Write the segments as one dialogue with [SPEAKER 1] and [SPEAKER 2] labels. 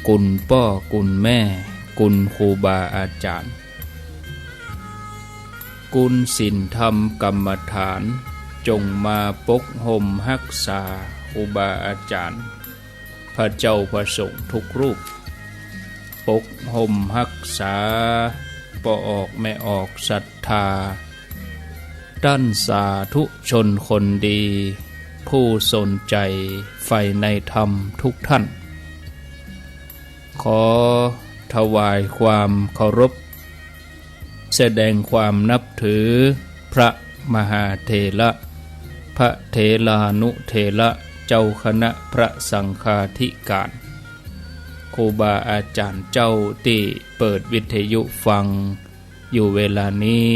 [SPEAKER 1] กุลพ่อกุลแม่กุลครูบาอาจารย์กุลศีลธรรมกรรมฐานจงมาปกห่มรักษาครูบาอาจารย์พระเจ้าพระสงฆ์ทุกรูปปกห่มรักษาปออกไม่ออกศรัทธาด้านสาธุชนคนดีผู้สนใจใฝ่ในธรรมทุกท่านขอถวายความเคารพแสดงความนับถือพระมหาเถระพระเถรานุเถระเจ้าคณะพระสังฆาธิการครูบาอาจารย์เจ้าที่เปิดวิทยุฟังอยู่เวลานี้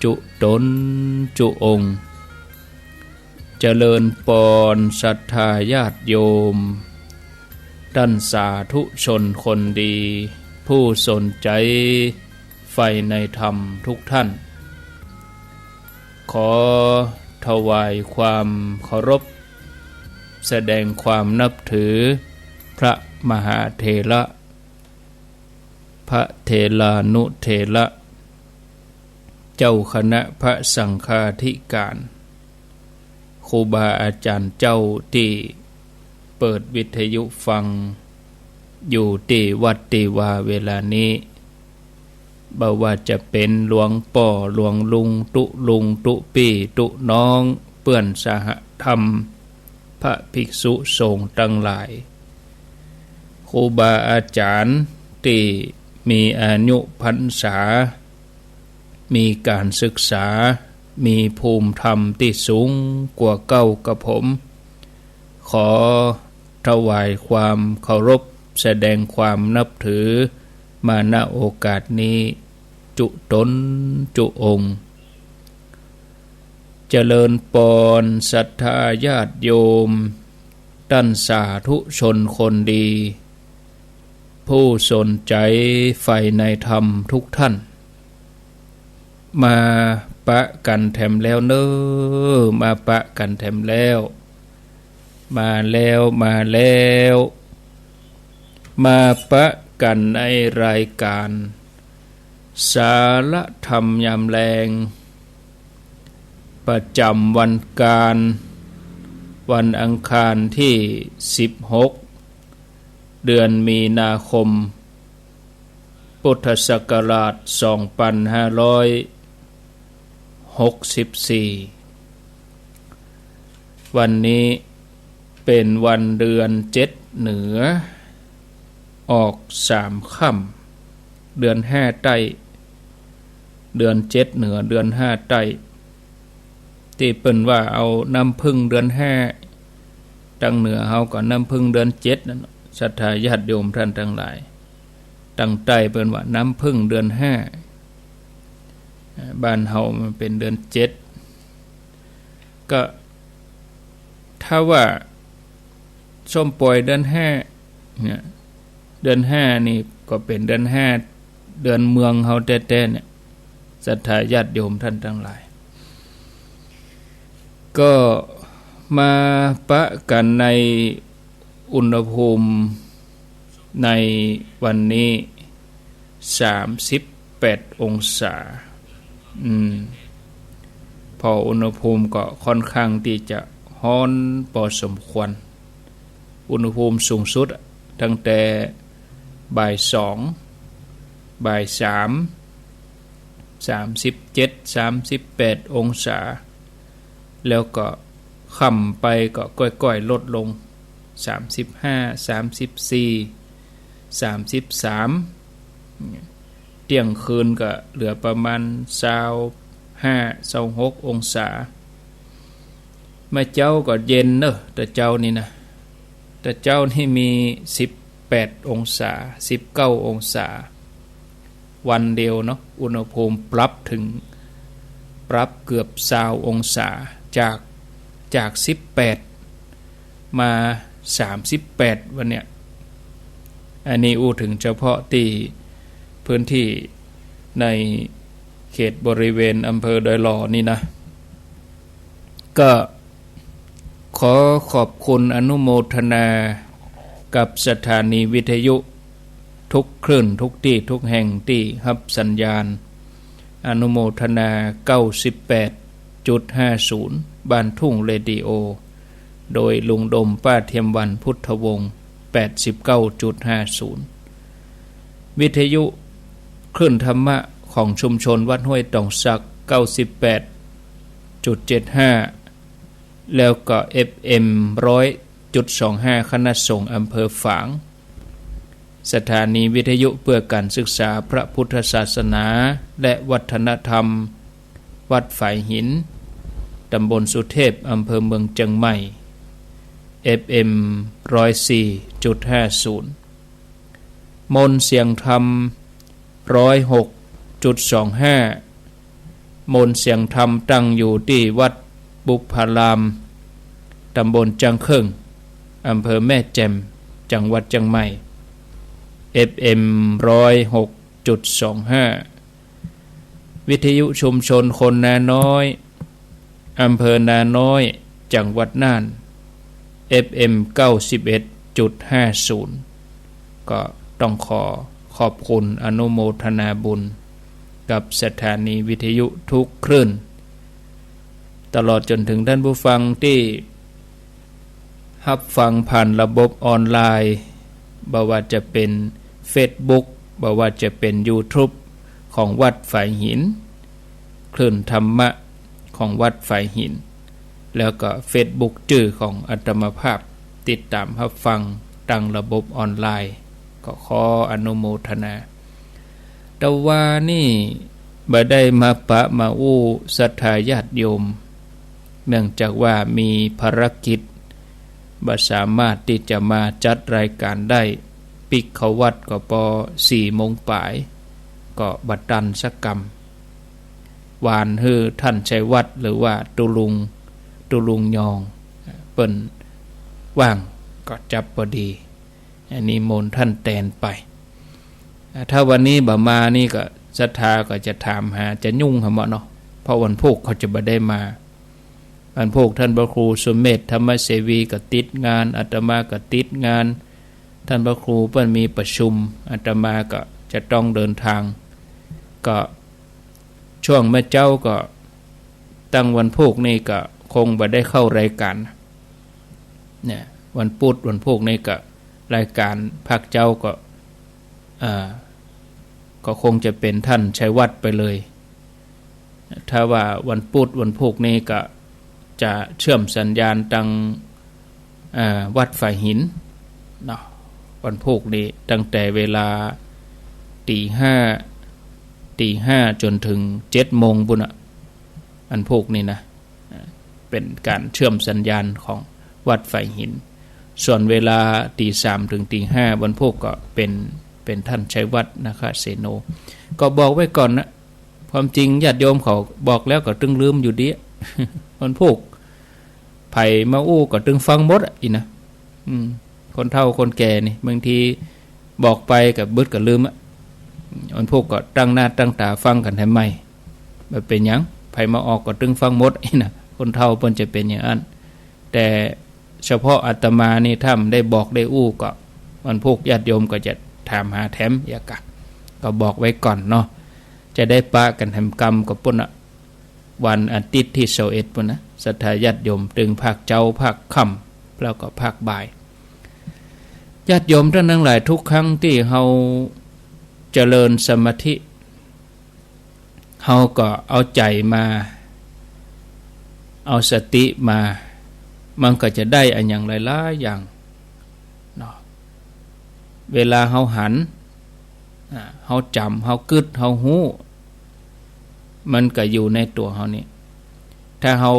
[SPEAKER 1] จุตนจุองค์เจริญปอนศรัทธาญาติโยมท่านสาธุชนคนดีผู้สนใจใฝ่ในธรรมทุกท่านขอถวายความเคารพแสดงความนับถือพระมหาเถระพระเถรานุเถระเจ้าคณะพระสังฆาธิการครูบาอาจารย์เจ้าที่เปิดวิทยุฟังอยู่ที่วัดที่ว่าเวลานี้บ่ว่าจะเป็นหลวงป่อหลวงลุงตุลุงตุปี้ตุน้องเปื้อนสหธรรมพระภิกษุสงฆ์ทั้งหลายครูบาอาจารย์ที่มีอายุพรรษามีการศึกษามีภูมิธรรมที่สูงกว่าเก้ากับผมขอถวายความเคารพแสดงความนับถือมาณโอกาสนี้จุตนจุองค์เจริญปอนศรัทธาญาติโยมท่านสาธุชนคนดีผู้สนใจใฝ่ในธรรมทุกท่านมาปะกันแถมแล้วเนอมาปะกันแถมแล้วมาปะกันในรายการสารธรรมยามแรงประจำวันการวันอังคารที่16เดือนมีนาคมพุทธศักราช2564วันนี้เป็นวันเดือน7เหนือออก3ค่ำเดือน5ใต้เดือน7เหนือเดือน5ใต้ที่เปิ้นว่าเอาน้ำพึ่งเดือน5ตั้งเหนือเฮาก็น้ำพึ่งเดือน7นั่นศรัทธาญาติโยมท่านทั้งหลายตั้งใต้เปิ้นว่าน้ำพึ่งเดือน5บ้านเฮามันเป็นเดือน7ก็ถ้าว่าส้มปล่อยเดือน5เนี่ยเดือน5นี่ก็เป็นเดือน5เดือนเมืองเฮาแท้ๆเนี่ยศรัทธาญาติโยมท่านทั้งหลายก็มาปะกันในอุณหภูมิในวันนี้38องศาพออุณหภูมิก็ค่อนข้างที่จะร้อนพอสมควรอุณหภูมิสูงสุดตั้งแต่บ่าย2บ่าย3 37 38องศาแล้วก็ค่ำไปก็ค่อยๆลดลง35 34 33เที่ยงคืนก็เหลือประมาณ25 26องศาแม่เจ้าก็เย็นเนอะแต่เจ้านี่นะแต่เจ้านี่มี18องศา19องศาวันเดียวเนาะอุณหภูมิปรับเกือบ20องศาจาก18มา38วันเนี้ยอันนี้อู้ถึงเฉพาะที่พื้นที่ในเขตบริเวณอำเภอดอยหล่อนี่นะก็ขอขอบคุณอนุโมทนา กับสถานีวิทยุทุกคลื่นทุกที่ทุกแห่งที่รับสัญญาณอนุโมทนา 98.50 บ้านทุ่งเรดิโอโดยลุงดมป้าเทียมวันพุทธวงศ์ 89.50 วิทยุคลื่นธรรมะของชุมชนวัดห้วยตองสัก 98.75 แล้วก็ FM 100.25 คณะสงฆ์อำเภอฝางสถานีวิทยุเพื่อการศึกษาพระพุทธศาสนาและวัฒนธรรมวัดฝายหินตำบลสุเทพอำเภอเมืองเชียงใหม่ FM 104.50 มนต์เสียงธรรม 106.25 มนต์เสียงธรรมตั้งอยู่ที่วัดบุพารามตำบลจังเคิงอำเภอแม่แจ่มจังหวัดเชียงใหม่ FM 106.25 วิทยุชุมชนคนนาน้อยอำเภอนาน้อยจังหวัดน่าน FM 91.50 ก็ต้องขอบคุณอนุโมทนาบุญกับสถานีวิทยุทุกคลื่นตลอดจนถึงท่านผู้ฟังที่รับฟังผ่านระบบออนไลน์บ่ว่าจะเป็น Facebook บ่ว่าจะเป็น YouTube ของวัดฝายหินคลื่นธรรมะของวัดฝายหินแล้วก็ Facebook ชื่อของอาตมาภาพติดตามรับฟังตั้งระบบออนไลน์ก็ขออนุโมทนาแต่ว่านี่บ่ได้มาปะมาอู้ศรัทธาญาติโยมเนื่องจากว่ามีภารกิจบ่สามารถที่จะมาจัดรายการได้ปิกเขาวัดก็พอ 4 โมงปลายก็บัดดันสักกรรมวานฮือท่านชัยวัดหรือว่าตุลุงยองเปิ้นว่างก็จับพอดีอันนี้มนท่านแตนไปถ้าวันนี้บ่มานี่ก็ศรัทธาก็จะถามหาจะยุ่งหาเนาะเพราะวันพุธเขาจะบ่ได้มาวันพุธท่านพระครูสุเมธธรรมเสวีก็ติดงานอาตมาก็ติดงานท่านพระครูเพิ่นมีประชุมอาตมาก็จะต้องเดินทางก็ช่วงเมื่อเจ้าก็ตั้งวันพุธนี่ก็คงบ่ได้เข้ารายการเนี่ยวันพุธวันพุธนี่ก็รายการภาคเจ้าก็คงจะเป็นท่านชัยวัฒน์ไปเลยถ้าว่าวันพุธวันพุธนี่ก็จะเชื่อมสัญญาณตังวัดฝายหินเนาะวันพุธนี้ตั้งแต่เวลาตีห้าจนถึง7 โมงบุญวันพุธนี่นะเป็นการเชื่อมสัญญาณของวัดฝายหินส่วนเวลาตี 3 ถึงตี 5วันพุธก็เป็นท่านชัยวัฒน์นะคะเสโนก็บอกไว้ก่อนนะความจริงญาติโยมเขาบอกแล้วก็ตึงลืมอยู่ดีวันพุธไผมาอู้ก็ตึงฟังหมดอีนะคนเฒ่าคนแก่นี่บางทีบอกไปกับบึดก็ลืมวันพุธก็ตั้งหน้าตั้งตาฟังกันให้ใหม่แบบเป็นหยังไผมาออกก็ตึงฟังหมดอีนะคนเฒ่าเพิ่นจะเป็นอย่างนั้นแต่เฉพาะอาตมานี่ถ้าได้บอกได้อู้ก็วันพุธญาติโยมก็จะถามหาแถมอย่ากะก็บอกไว้ก่อนเนาะจะได้ปะกันทำกรรมกับปุ่นวันอาทิตย์ที่21ปุ่นนะศรัทธาญาติโยมตึงภาคเจ้าภาคค่ำแล้วก็ภาคบ่ายญาติโยมท่านทั้งหลายทุกครั้งที่เฮาเจริญสมาธิเฮาก็เอาใจมาเอาสติมามันก็จะได้อันอย่างหลายๆอย่างเนาะเวลาเฮาหันเฮาจำเฮากึดเฮาฮู้มันก็อยู่ในตัวเฮานี่ถ้าเฮา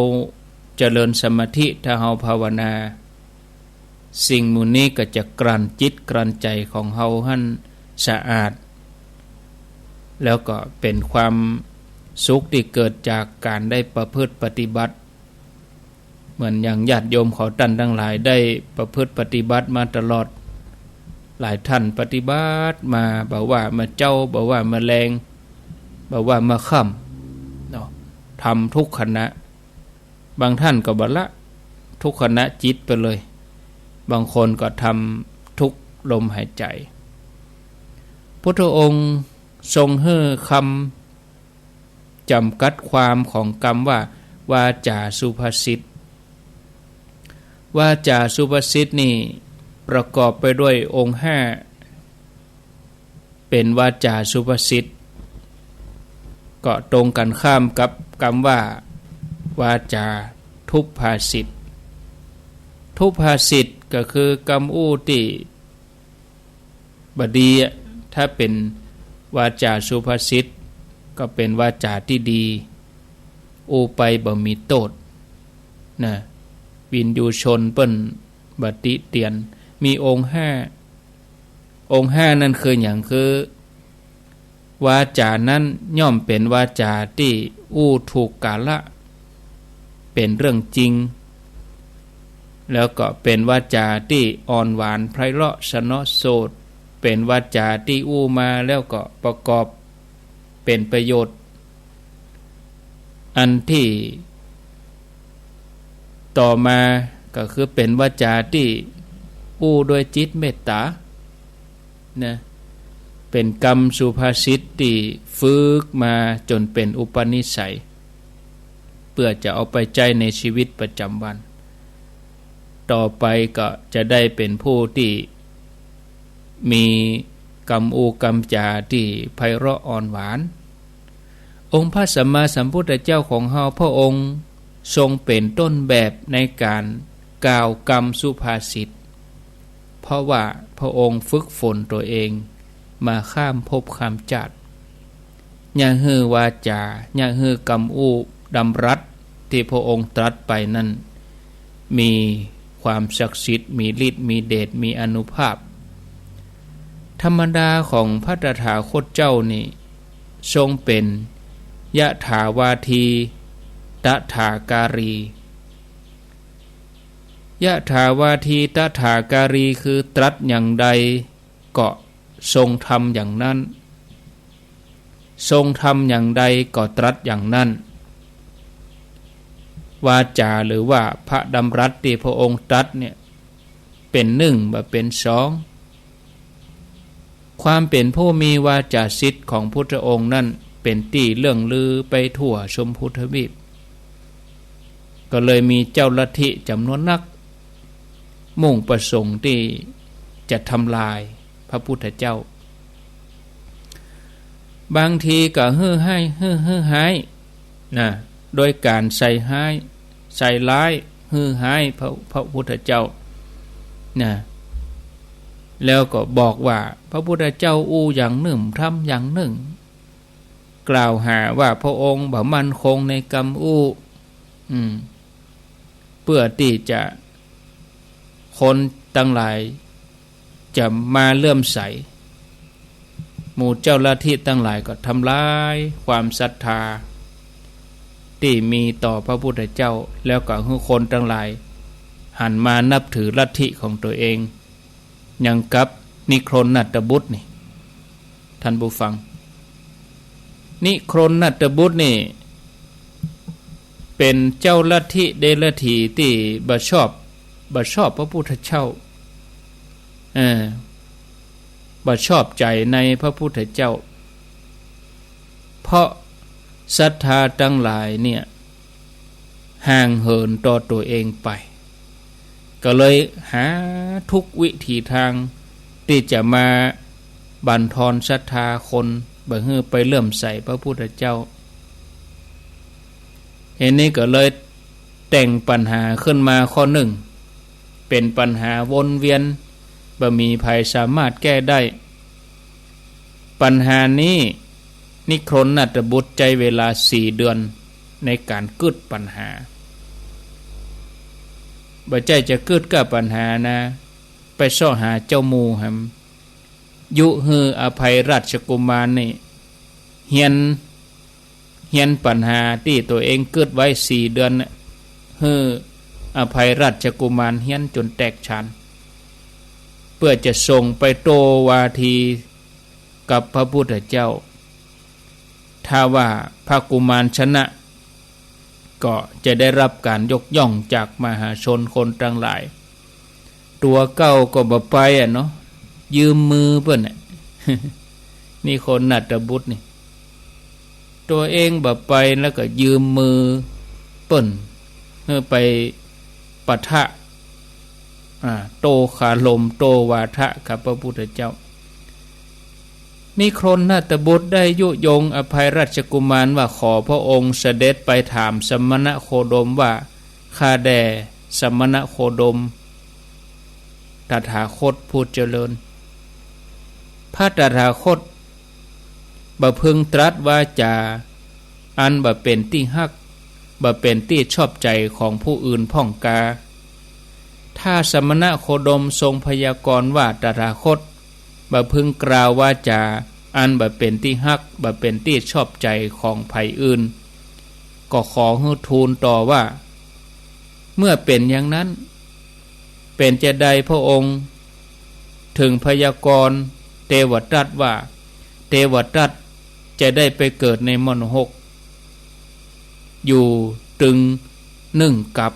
[SPEAKER 1] เจริญสมาธิถ้าเฮาภาวนาสิ่งมูนี้ก็จะกลั่นจิตกลั่นใจของเฮาให้สะอาดแล้วก็เป็นความสุขที่เกิดจากการได้ประพฤติปฏิบัติเหมือนอย่างญาติโยมเขาท่านทั้งหลายได้ประพฤติปฏิบัติมาตลอดหลายท่านปฏิบัติมาบอกว่ามาเจ้าบอกว่ามาแรงบอกว่ามาค่ำเนาะทำทุกขณะบางท่านก็บัดละทุกขณะจิตไปเลยบางคนก็ทำทุ ลมหายใจพุทธองค์ทรงให้คำจำกัดความของกรรมว่าวาจาสุภาษิตวาจาสุภาษิตนี่ประกอบไปด้วยองค์5เป็นวาจาสุภาษิตก็ตรงกันข้ามกับคำว่าวาจาทุพภาษิตทุพภาษิตก็คือกรรมอู้ที่บดีถ้าเป็นวาจาสุภาษิตก็เป็นวาจาที่ดีอู้ไปบ่มีโทษนะวินยูชนเปิ้นบัติเตียนมีองค์5นั่นคืออย่างคือวาจานั้นย่อมเป็นวาจาที่อู้ถูกกาละเป็นเรื่องจริงแล้วก็เป็นวาจาที่อ่อนหวานไพเราะสนอโสดเป็นวาจาที่อู้มาแล้วก็ประกอบเป็นประโยชน์อันที่ต่อมาก็คือเป็นวาจาที่อู้ด้วยจิตเมตตานะเป็นกรรมสุภาษิตที่ฝึกมาจนเป็นอุปนิสัยเพื่อจะเอาไปใช้ในชีวิตประจำวันต่อไปก็จะได้เป็นผู้ที่มีกรรมอูกรรมจาที่ไพเราะอ่อนหวานองค์พระสัมมาสัมพุทธเจ้าของเฮาพระองค์ทรงเป็นต้นแบบในการกล่าวกรรมสุภาษิตเพราะว่าพระองค์ฝึกฝนตัวเองมาข้ามภพข้ามชาติอย่าฮือวาจาอย่าฮือกรรมอู้ดำรัสที่พระองค์ตรัสไปนั้นมีความศักดิ์สิทธิ์มีฤทธิ์มีเดชมีอานุภาพธรรมดาของพระตถาคตเจ้านี่ทรงเป็นยะถาวาทีตถาการียะถาวาทีตถาการีคือตรัสอย่างใดก็ทรงทำอย่างนั้นทรงทำอย่างใดก็ตรัสอย่างนั้นวาจาหรือว่าพระดำรัสที่พระองค์ตรัสเนี่ยเป็นหนึ่งบ่เป็นสองความเป็นผู้มีวาจาสิทธิ์ของพุทธองค์นั่นเป็นที่เรื่องลือไปทั่วชมพูทวีปก็เลยมีเจ้าลัทธิจำนวนนักมุ่งประสงค์ที่จะทำลายพระพุทธเจ้าบางทีก็ฮื้อหายนะโดยการใส่ร้ายฮื้อหายพระพุทธเจ้านะแล้วก็บอกว่าพระพุทธเจ้าอู้อย่างหนึ่งทำอย่างหนึ่งกล่าวหาว่าพระองค์บ่มั่นคงในกรรมอู้เพื่อที่จะคนตั้งหลายจะมาเลื่อมใสหมู่เจ้าลัทธิตั้งหลายก็ทำลายความศรัทธาที่มีต่อพระพุทธเจ้าแล้วก็ให้คนทั้งหลายหันมานับถือลัทธิของตัวเองอย่างกับนิครนนัตตบุตรนี่ท่านผู้ฟังนิครนนัตตบุตรนี่เป็นเจ้าลัทธิเดรัจฉีที่บ่ชอบพระพุทธเจ้าบ่ชอบใจในพระพุทธเจ้าเพราะศรัทธาทั้งหลายเนี่ยห่างเหินต่อตัวเองไปก็เลยหาทุกวิถีทางที่จะมาบั่นทอนศรัทธาคนบ่ให้ไปเลื่อมใสพระพุทธเจ้าเห็นนี้ก็เลยแต่งปัญหาขึ้นมาข้อหนึ่งเป็นปัญหาวนเวียนบ่มีภัยสามารถแก้ได้ปัญหานี้นิครนนัตตบุตรใจเวลา4 เดือนในการกึดปัญหาบ่ใจจะกึดกับปัญหานะไปซ้อหาเจ้าหมู่หั่นยุฮืออภัยราชกุมารนี่เฮียนปัญหาที่ตัวเองกึดไว้4 เดือนฮืออภัยราชกุมารเฮียนจนแตกฉานเพื่อจะส่งไปโตวาทีกับพระพุทธเจ้าถ้าว่าพระกุมารชนะก็จะได้รับการยกย่องจากมหาชนคนทั้งหลายตัวเก้าก็บ่ไปเนาะ ยืมมือเปิ้นน่ะ นี่คนนัตบุตรนี่ตัวเองบ่ไปแล้วก็ยืมมือเปิ้นเพื่อไปปะทะโตขาลมโตวาทะกับพระพุทธเจ้านี่โครนนาตบุตรได้ยุยงอภัยราชกุมารว่าขอพระองค์เสด็จไปถามสมณโคดมว่าข้าแด่สมณโคดมตถาคตผู้เจริญพระตถาคตบ่พึงตรัสว่าจาอันบ่เป็นที่ฮักบ่เป็นที่ชอบใจของผู้อื่นพ่องกาถ้าสมณโคดมทรงพยากรณ์ว่าตถาคตบ่พึงกล่าวว่าจาอันบ่เป็นที่ฮักบ่เป็นที่ชอบใจของไผอื่นก็ขอให้ทูลต่อว่าเมื่อเป็นอย่างนั้นเป็นจะใดพระองค์ถึงพยากรณ์เทวทัตว่าเทวทัตจะได้ไปเกิดในมณฑกอยู่ตึงนึ่งกับ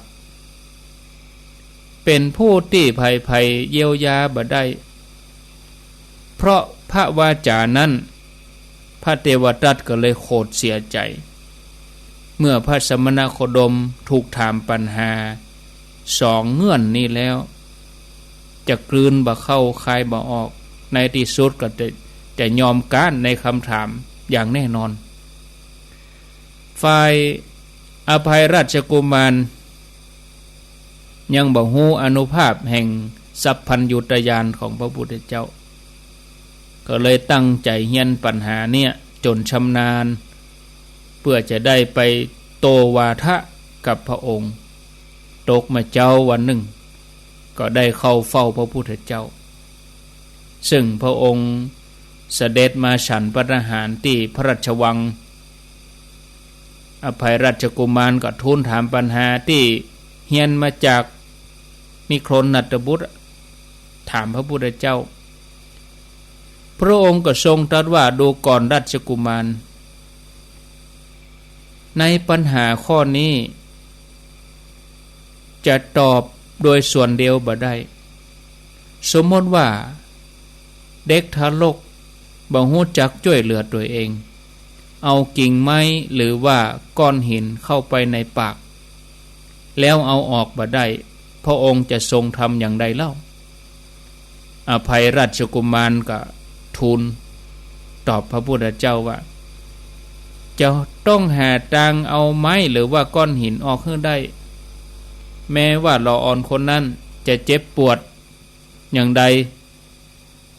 [SPEAKER 1] เป็นผู้ที่ภัยเยียวยาบ่ได้เพราะพระวาจานั้นพระเทวทัตก็เลยโกรธเสียใจเมื่อพระสมณโคดมถูกถามปัญหาสองเงื่อนนี้แล้วจะกลืนบ่เข้าคายบ่ออกในที่สุดก็จะยอมก้านในคำถามอย่างแน่นอนฝ่ายอภัยราชกุมารยังบ่ฮู้อานุภาพแห่งสัพพัญญุตญาณของพระพุทธเจ้าก็เลยตั้งใจเฮียนปัญหาเนี่ยจนชำนาญเพื่อจะได้ไปโตวาทะกับพระองค์ตกมาเจ้าวันหนึ่งก็ได้เข้าเฝ้าพระพุทธเจ้าซึ่งพระองค์เสด็จมาฉันพระทหารที่พระราชวังอภัยราชกุมารก็ทูลถามปัญหาที่เฮียนมาจากนิโครนนัตบุตรถามพระพุทธเจ้าพระองค์ก็ทรงตรัสว่าดูก่อนราชกุมารในปัญหาข้อนี้จะตอบโดยส่วนเดียวบ่ได้สมมติว่าเด็กทารกบ่ฮู้จักช่วยเหลือตัวเองเอากิ่งไม้หรือว่าก้อนหินเข้าไปในปากแล้วเอาออกบ่ได้พระองค์จะทรงทำอย่างใดเล่าอภัยราชกุมารก็ทูลตอบพระพุทธเจ้าว่าจะต้องหาทางเอาไม้หรือว่าก้อนหินออกให้ได้แม้ว่าละอ่อนคนนั้นจะเจ็บปวดอย่างใด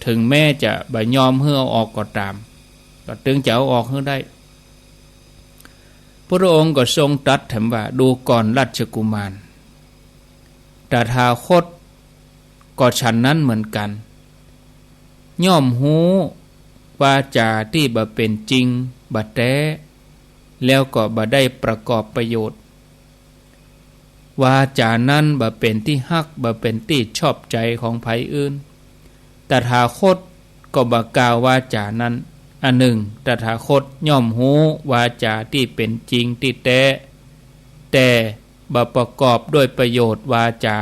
[SPEAKER 1] ถึงแม้จะบ่ยอมให้เอาออกก็ตามก็ถึงจะเอาออกให้ได้พระองค์ก็ทรงตรัสถามว่าดูก่อนราชกุมารตถาคตก็ฉันนั้นเหมือนกันย่อมหูวาจาที่บ่เป็นจริงบ่แท้แล้วก็บ่ได้ประกอบประโยชน์วาจานั้นบ่เป็นที่ฮักบ่เป็นที่ชอบใจของไผอื่นตถาคตก็บ่กล่าววาจานั้นอันหนึ่งตถาคตย่อมหูวาจาที่เป็นจริงที่แท้แต่บ่ประกอบด้วยประโยชน์วาจา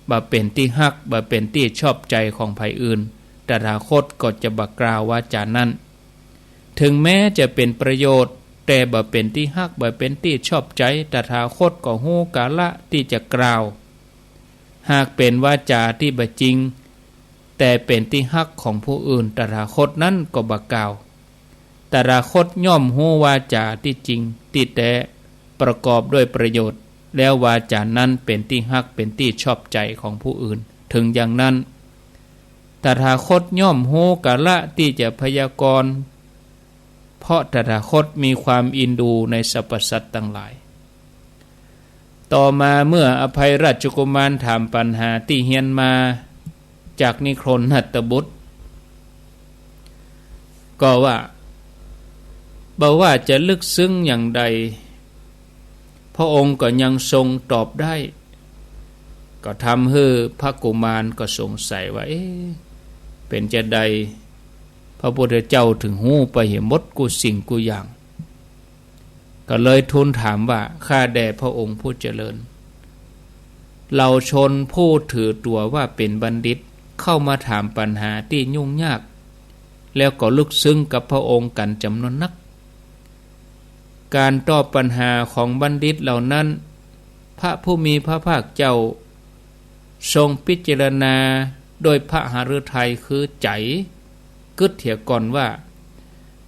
[SPEAKER 1] บ่เป็นที่ฮักบ่เป็นที่ชอบใจของไผอื่นตถาคตก็จะบ่กล่าววาจานั้นถึงแม้จะเป็นประโยชน์แต่บ่เป็นที่ฮักบ่เป็นที่ชอบใจตถาคตก็ฮู้กาละที่จะกล่าวหากเป็นวาจาที่บ่จริงแต่เป็นที่ฮักของผู้อื่นตถาคตนั้นก็บ่กล่าวตถาคตย่อมฮู้วาจาที่จริงที่แท้ประกอบด้วยประโยชน์แล้ววาจานั้นเป็นที่ฮักเป็นที่ชอบใจของผู้อื่นถึงอย่างนั้นตถาคตย่อมฮู้กาละที่จะพยากรณ์เพราะตถาคตมีความอินดูในสรรพสัตว์ทั้งหลายต่อมาเมื่ออภัยราชกุมารถามปัญหาที่เฮียนมาจากนิโครนหัตถบุตรก็ว่าบ่ว่าจะลึกซึ้งอย่างใดพระองค์ก็ยังทรงตอบได้ก็ทำให้พระกุมารก็สงสัยว่าเป็นจะใดพระพุทธเจ้าถึงหู้ไปเห็นหมดกุสิ่งกุอย่างก็เลยทูลถามว่าข้าแด่พระองค์ผู้เจริญเราชนผู้ถือตัวว่าเป็นบัณฑิต เข้ามาถามปัญหาที่ยุ่งยากแล้วก็ลึกซึ้งกับพระองค์กันจำนวนนักการตอบปัญหาของบัณฑิตเหล่านั้นพระผู้มีพระภาคเจ้าทรงพิจารณาโดยพระหฤทัยคือใจกึศเถียก่อนว่า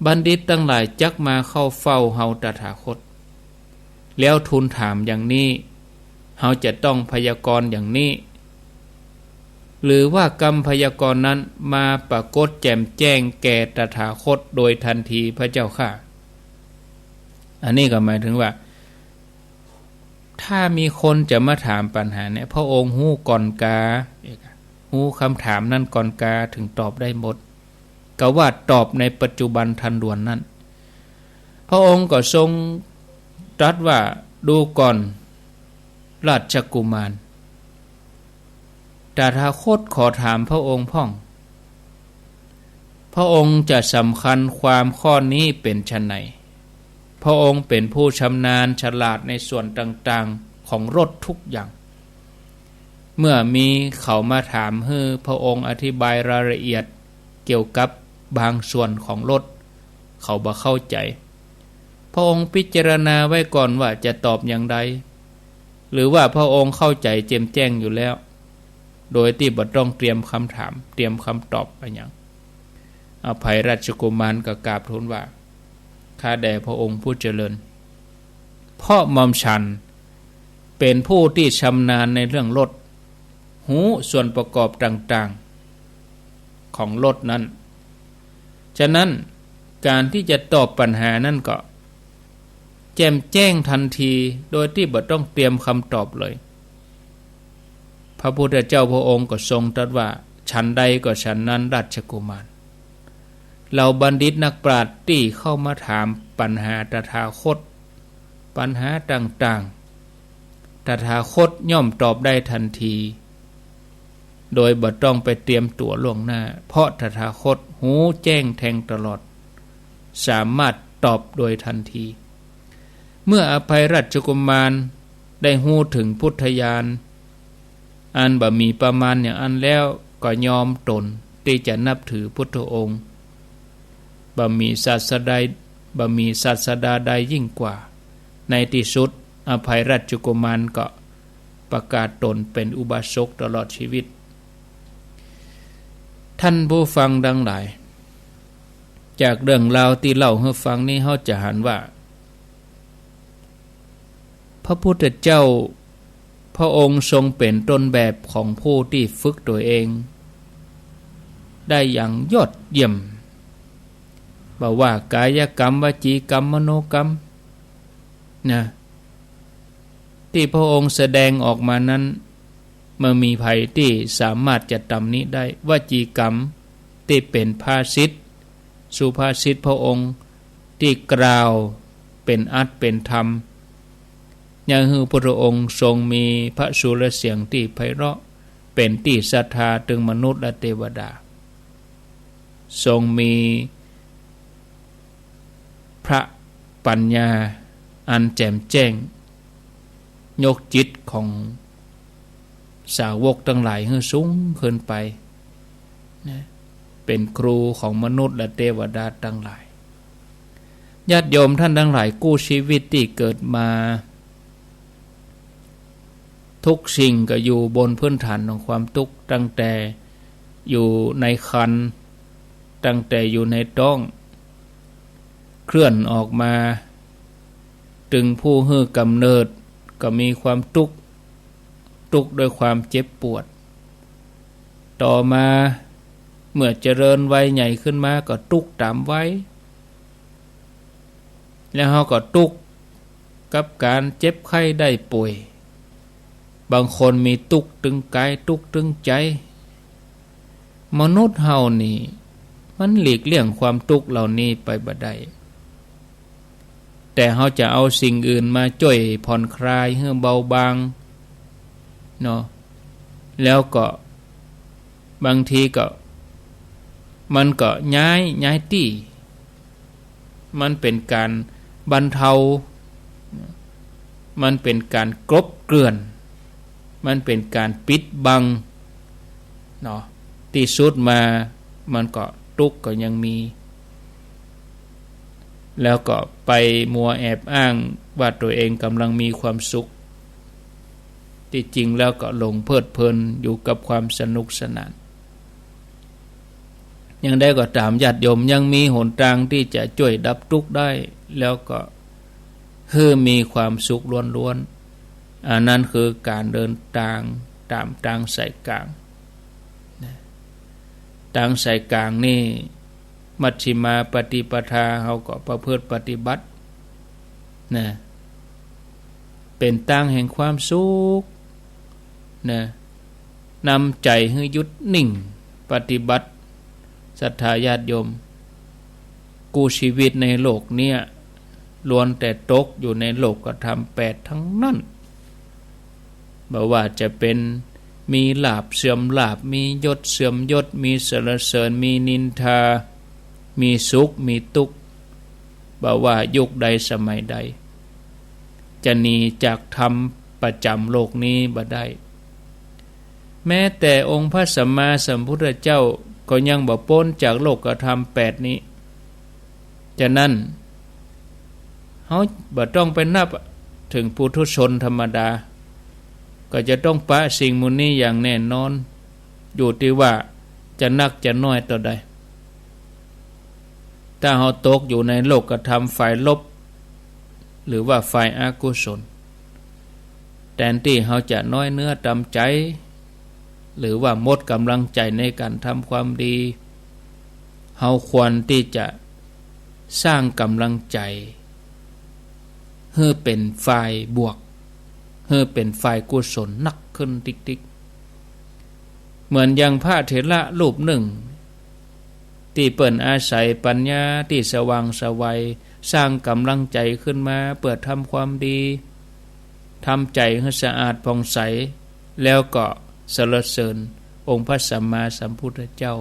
[SPEAKER 1] บัณฑิตทั้งหลายจักมาเข้าเฝ้าเฮาตถาคตแล้วทูลถามอย่างนี้เฮาจะต้องพยากรณ์อย่างนี้หรือว่ากรรมพยากรณ์นั้นมาปรากฏแจ่มแจ้งแก่ตถาคตโดยทันทีพระเจ้าค่ะอันนี้ก็หมายถึงว่าถ้ามีคนจะมาถามปัญหาเนี่ยพระองค์ฮู้ก่อนกาฮู้คำถามนั้นก่อนกาถึงตอบได้หมดก็ว่าตอบในปัจจุบันทันด่วนนั้นพระองค์ก็ทรงตรัสว่าดูก่อนราชกุมารตถาคตขอถามพระองค์พ่องพระองค์จะสำคัญความข้อนี้เป็นไฉนพระองค์เป็นผู้ชำนาญฉลาดในส่วนต่างๆของรถทุกอย่างเมื่อมีเขามาถามให้พระองค์อธิบายรายละเอียดเกี่ยวกับบางส่วนของรถเขาบ่เข้าใจพระองค์พิจารณาไว้ก่อนว่าจะตอบอย่างไรหรือว่าพระองค์เข้าใจแจ่มแจ้งอยู่แล้วโดยที่บ่ต้องเตรียมคำถามเตรียมคำตอบไปอย่างอภัยราชกุมารก็กราบทูลว่าข้าแด่พระองค์ผู้เจริญเพราะหม่อมฉันเป็นผู้ที่ชำนาญในเรื่องรถหูส่วนประกอบต่างๆของรถนั้นฉะนั้นการที่จะตอบปัญหานั่นก็แจ่มแจ้งทันทีโดยที่บ่ต้องเตรียมคำตอบเลยพระพุทธเจ้าพระองค์ก็ทรงตรัสว่าฉันใดก็ฉันนั้นราชกุมารเราบัณฑิตนักปราชญ์ที่เข้ามาถามปัญหาตถาคตปัญหาต่างๆตถาคตย่อมตอบได้ทันทีโดยบ่ต้องไปเตรียมตัวล่วงหน้าเพราะตถาคตหูแจ้งแทงตลอดสามารถตอบโดยทันทีเมื่ออภัยราชกุมารได้หูถึงพุทธญาณอันบ่มีประมาณอย่างอันแล้วก็ยอมตนที่จะนับถือพุทธองค์บ่มีศาสดาใดยิ่งกว่าในที่สุดอภัยราชกุมารก็ประกาศตนเป็นอุบาสกตลอดชีวิตท่านผู้ฟังดังหลายจากเรื่องราวที่เล่าให้ฟังนี้เฮาจะหันว่าพระพุทธเจ้าพระองค์ทรงเป็นต้นแบบของผู้ที่ฝึกตัวเองได้อย่างยอดเยี่ยมบ่ว่ากายกรรมวจีกรรมมโนกรรมนะที่พระองค์แสดงออกมานั้นเมื่อมีภัยที่สามารถจะตำหนิได้วจีกรรมที่เป็นภาษิตสุภาษิตพระองค์ที่กล่าวเป็นอัตเป็นธรรมยังคือพระองค์ทรงมีพระสุรเสียงที่ไพเราะเป็นที่ศรัทธาถึงมนุษย์และเทวดาทรงมีพระปัญญาอันแจ่มแจ้งยกจิตของสาวกทั้งหลายให้สูงขึ้นไปเป็นครูของมนุษย์และเทวดาทั้งหลายญาติโยมท่านทั้งหลายกู้ชีวิตที่เกิดมาทุกสิ่งก็อยู่บนพื้นฐานของความทุกข์ตั้งแต่อยู่ในครรภ์ตั้งแต่อยู่ในท้องเคลื่อนออกมาถึงผู้ให้กำเนิดก็มีความทุกข์ด้วยความเจ็บปวดต่อมาเมื่อเจริญวัยใหญ่ขึ้นมาก็ทุกข์ตามวัยแล้วเขาก็ทุกข์กับการเจ็บไข้ได้ป่วยบางคนมีทุกข์ตึงกายทุกข์ตึงใจมนุษย์เฮานี่มันหลีกเลี่ยงความทุกข์เหล่านี้ไปบ่ได้แต่เขาจะเอาสิ่งอื่นมาช่วยผ่อนคลายให้เบาบางเนาะแล้วก็บางทีก็มันก็ย้ายที่มันเป็นการบรรเทามันเป็นการกลบเกลื่อนมันเป็นการปิดบังเนาะ ที่สุดมามันก็ทุกข์ก็ยังมี แล้วก็ไปมัวแอบอ้างว่าตัวเองกำลังมีความสุขที่จริงแล้วก็หลงเพลิดเพลินอยู่กับความสนุกสนานยังได้ก็ตามญาติโยมยังมีหนทางที่จะช่วยดับทุกข์ได้แล้วก็มีความสุขล้วนๆอันนั้นคือการเดินทางตามทางสายกลางทางสายกลางนี่มัชฌิมาปฏิปทาเขาก็ประพฤติปฏิบัตินะเป็นทางแห่งความสุขนะนำใจให้หยุดนิ่งปฏิบัติศรัทธาญาติโยมกู้ชีวิตในโลกเนี่ยล้วนแต่ตกอยู่ในโลกธรรม8ทั้งนั้นบ่ว่าจะเป็นมีลาภเสื่อมลาภมียศเสื่อมยศมีสรรเสริญมีนินทามีสุขมีทุกข์บ่ว่ายุคใดสมัยใดจะหนีจากธรรมประจำโลกนี้บ่ได้แม้แต่องค์พระสัมมาสัมพุทธเจ้าก็ยังบ่พ้นจากโลกธรรม8นี้ฉะนั้นเฮาบ่ต้องไปนับถึงปุถุชนธรรมดาก็จะต้องปะสิ่งมูลนี้อย่างแน่นอนอยู่ที่ว่าจะนักจะน้อยต่อใดถ้าเฮาตกอยู่ในโลกธรรมฝ่ายลบหรือว่าฝ่ายอกุศลแทนที่เฮาจะน้อยเนื้อต่ำใจหรือว่าหมดกำลังใจในการทำความดีเฮาควรที่จะสร้างกำลังใจให้เป็นฝ่ายบวกให้เป็นฝ่ายกุศลนักขึ้นติ๊กๆเหมือนอย่างพระเถระรูปหนึ่งที่เปิ่นอาศัยปัญญาที่สว่างไสวสร้างกำลังใจขึ้นมาเพื่อทำความดีทำใจให้สะอาดผ่องใสแล้วก็สรรเสริญองค์พระสัมมาสัมพุทธเจ้า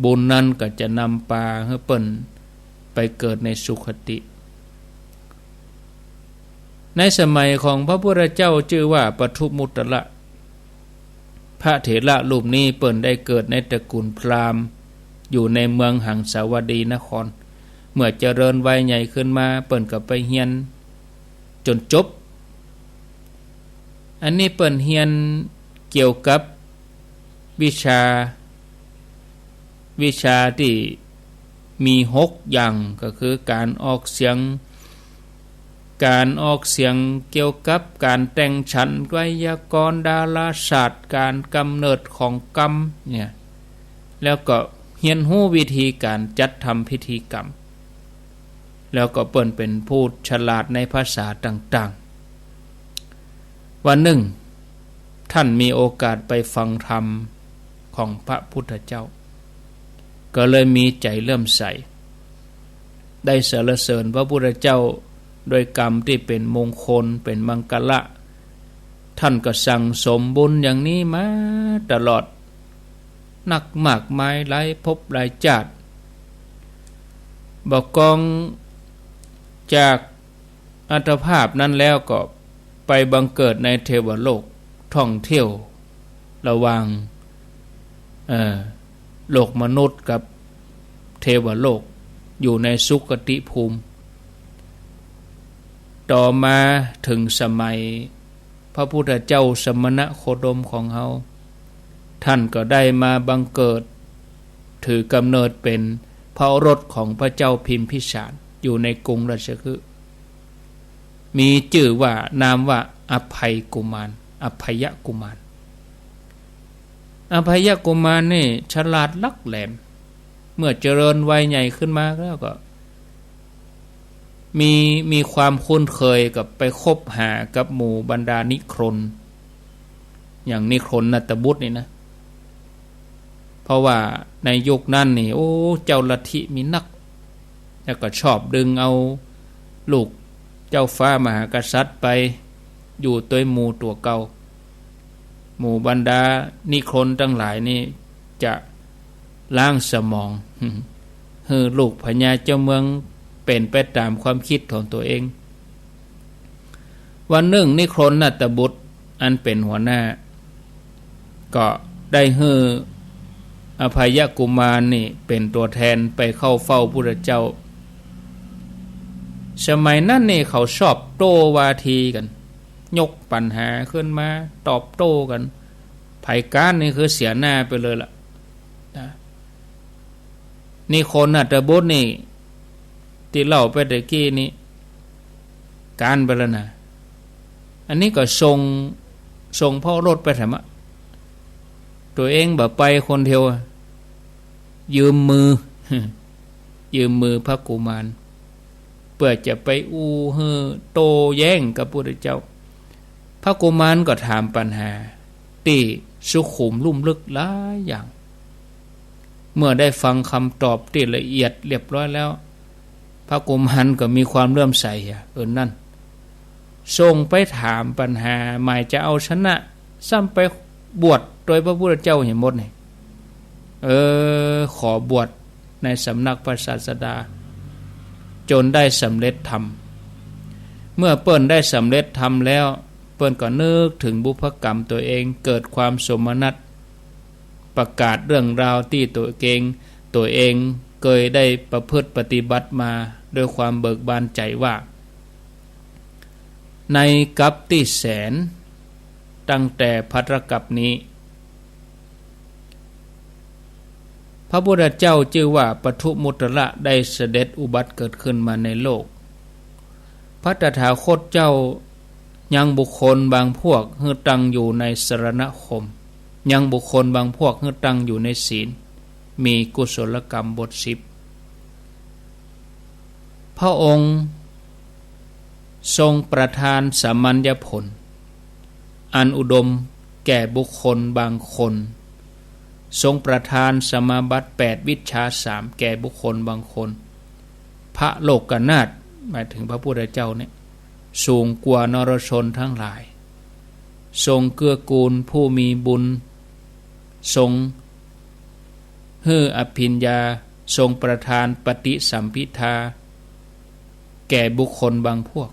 [SPEAKER 1] บุญนั้นก็จะนำพาให้เปิ่นไปเกิดในสุคติในสมัยของพระพุทธเจ้าชื่อว่าปทุมุตตระพระเถระรูปนี้เปิ่นได้เกิดในตระกูลพราหมณ์อยู่ในเมืองหังสาวดีนครเมื่อเจริญวัยใหญ่ขึ้นมาเปิ่นก็ไปเรียนจนจบอันนี้เปิ่นเรียนเกี่ยวกับวิชาที่มี6อย่างก็คือการออกเสียงเกี่ยวกับการแต่งฉันไวยากรณ์ดาราศาสตร์การกำเนิดของกรรมเนี่ยแล้วก็เรียนรู้วิธีการจัดทำพิธีกรรมแล้วก็เปิ้นเป็นผู้ฉลาดในภาษาต่างๆวันหนึ่งท่านมีโอกาสไปฟังธรรมของพระพุทธเจ้าก็เลยมีใจเลื่อมใสได้สรรเสริญพระพุทธเจ้าโดยกรรมที่เป็นมงคลเป็นมังกละท่านก็สั่งสมบุญอย่างนี้มาตลอดนักมากมายหลายภพหลายชาติบอกกองจากอัตภาพนั้นแล้วก็ไปบังเกิดในเทวโลกท่องเที่ยวระหว่างโลกมนุษย์กับเทวโลกอยู่ในสุคติภูมิต่อมาถึงสมัยพระพุทธเจ้าสมณโคดมของเฮาท่านก็ได้มาบังเกิดถือกำเนิดเป็นพระโอรสของพระเจ้าพิมพิสารอยู่ในกรุงราชคฤห์มีชื่อว่านามว่าอภัยกุมารอภัยกุมารอภัยกุมารนี่ฉลาดลักแหลมเมื่อเจริญวัยใหญ่ขึ้นมาแล้วก็มีความคุ้นเคยกับไปคบหากับหมู่บรรดานิครนอย่างนิครนนัตตบุตรนี่นะเพราะว่าในยุคนั้นนี่โอ้เจ้าลัทธิมีนักแล้วก็ชอบดึงเอาลูกเจ้าฟ้ามหากษัตริย์ไปอยู่ตัวหมู่ตัวเก่าหมู่บรรดานิครนทั้งหลายนี่จะล้างสมองลูกพญาเจ้าเมืองเป็นไปตามความคิดของตัวเองวันหนึ่งนิครนนัตตบุตรอันเป็นหัวหน้าก็ได้ อภัยกุมารนี่เป็นตัวแทนไปเข้าเฝ้าพุทธเจ้าสมัยนั้นนี่เขาชอบโต้วาทีกันยกปัญหาขึ้นมาตอบโต้กันไผการนี่คือเสียหน้าไปเลยล่ะนี่คนอัตบทนี่ที่เล่าไปตะกี้นี้การไปแล้วนะอันนี้ก็ส่งพ่อรถไปแถมะตัวเองแบบไปคนเดียวยืมมือ ยืมมือพระกุมารเพื่อจะไปอู้เฮอโตแย้งกับพระพุทธเจ้าพระกุมารก็ถามปัญหาที่สุขุมลุ่มลึกหลายอย่างเมื่อได้ฟังคำตอบที่ละเอียดเรียบร้อยแล้วพระกุมารก็มีความเลื่อมใสนั่นส่งไปถามปัญหาหมายจะเอาชนะซ้ำไปบวชโดยพระพุทธเจ้าเห็นหมดนี่ขอบวชในสำนักพระศาสดาจนได้สำเร็จธรรมเมื่อเปิ้นได้สำเร็จธรรมแล้วเปิ้นก็นึกถึงบุพกรรมตัวเองเกิดความสมนัตประกาศเรื่องราวที่ตัวเองเคยได้ประพฤติปฏิบัติมาด้วยความเบิกบานใจว่าในกัปที่แสนตั้งแต่ภัตรกัปนี้พระพุทธเจ้าชื่อว่าปทุมุตระได้เสด็จอุบัติเกิดขึ้นมาในโลกพระตถาคตเจ้ายังบุคคลบางพวกฮือตั้งอยู่ในสรณคมยังบุคคลบางพวกฮือตั้งอยู่ในศีลมีกุศลกรรมบท10พระองค์ทรงประทานสามัญญผลอันอุดมแก่บุคคลบางคนทรงประทานสมาบัติ8วิชา3แก่บุคคลบางคนพระโลกนาถหมายถึงพระพุทธเจ้าเนี่ยสูงกว่านรชนทั้งหลายทรงเกื้อกูลผู้มีบุญทรงฮืออภิญญาทรงประทานปฏิสัมภิทาแก่บุคคลบางพวก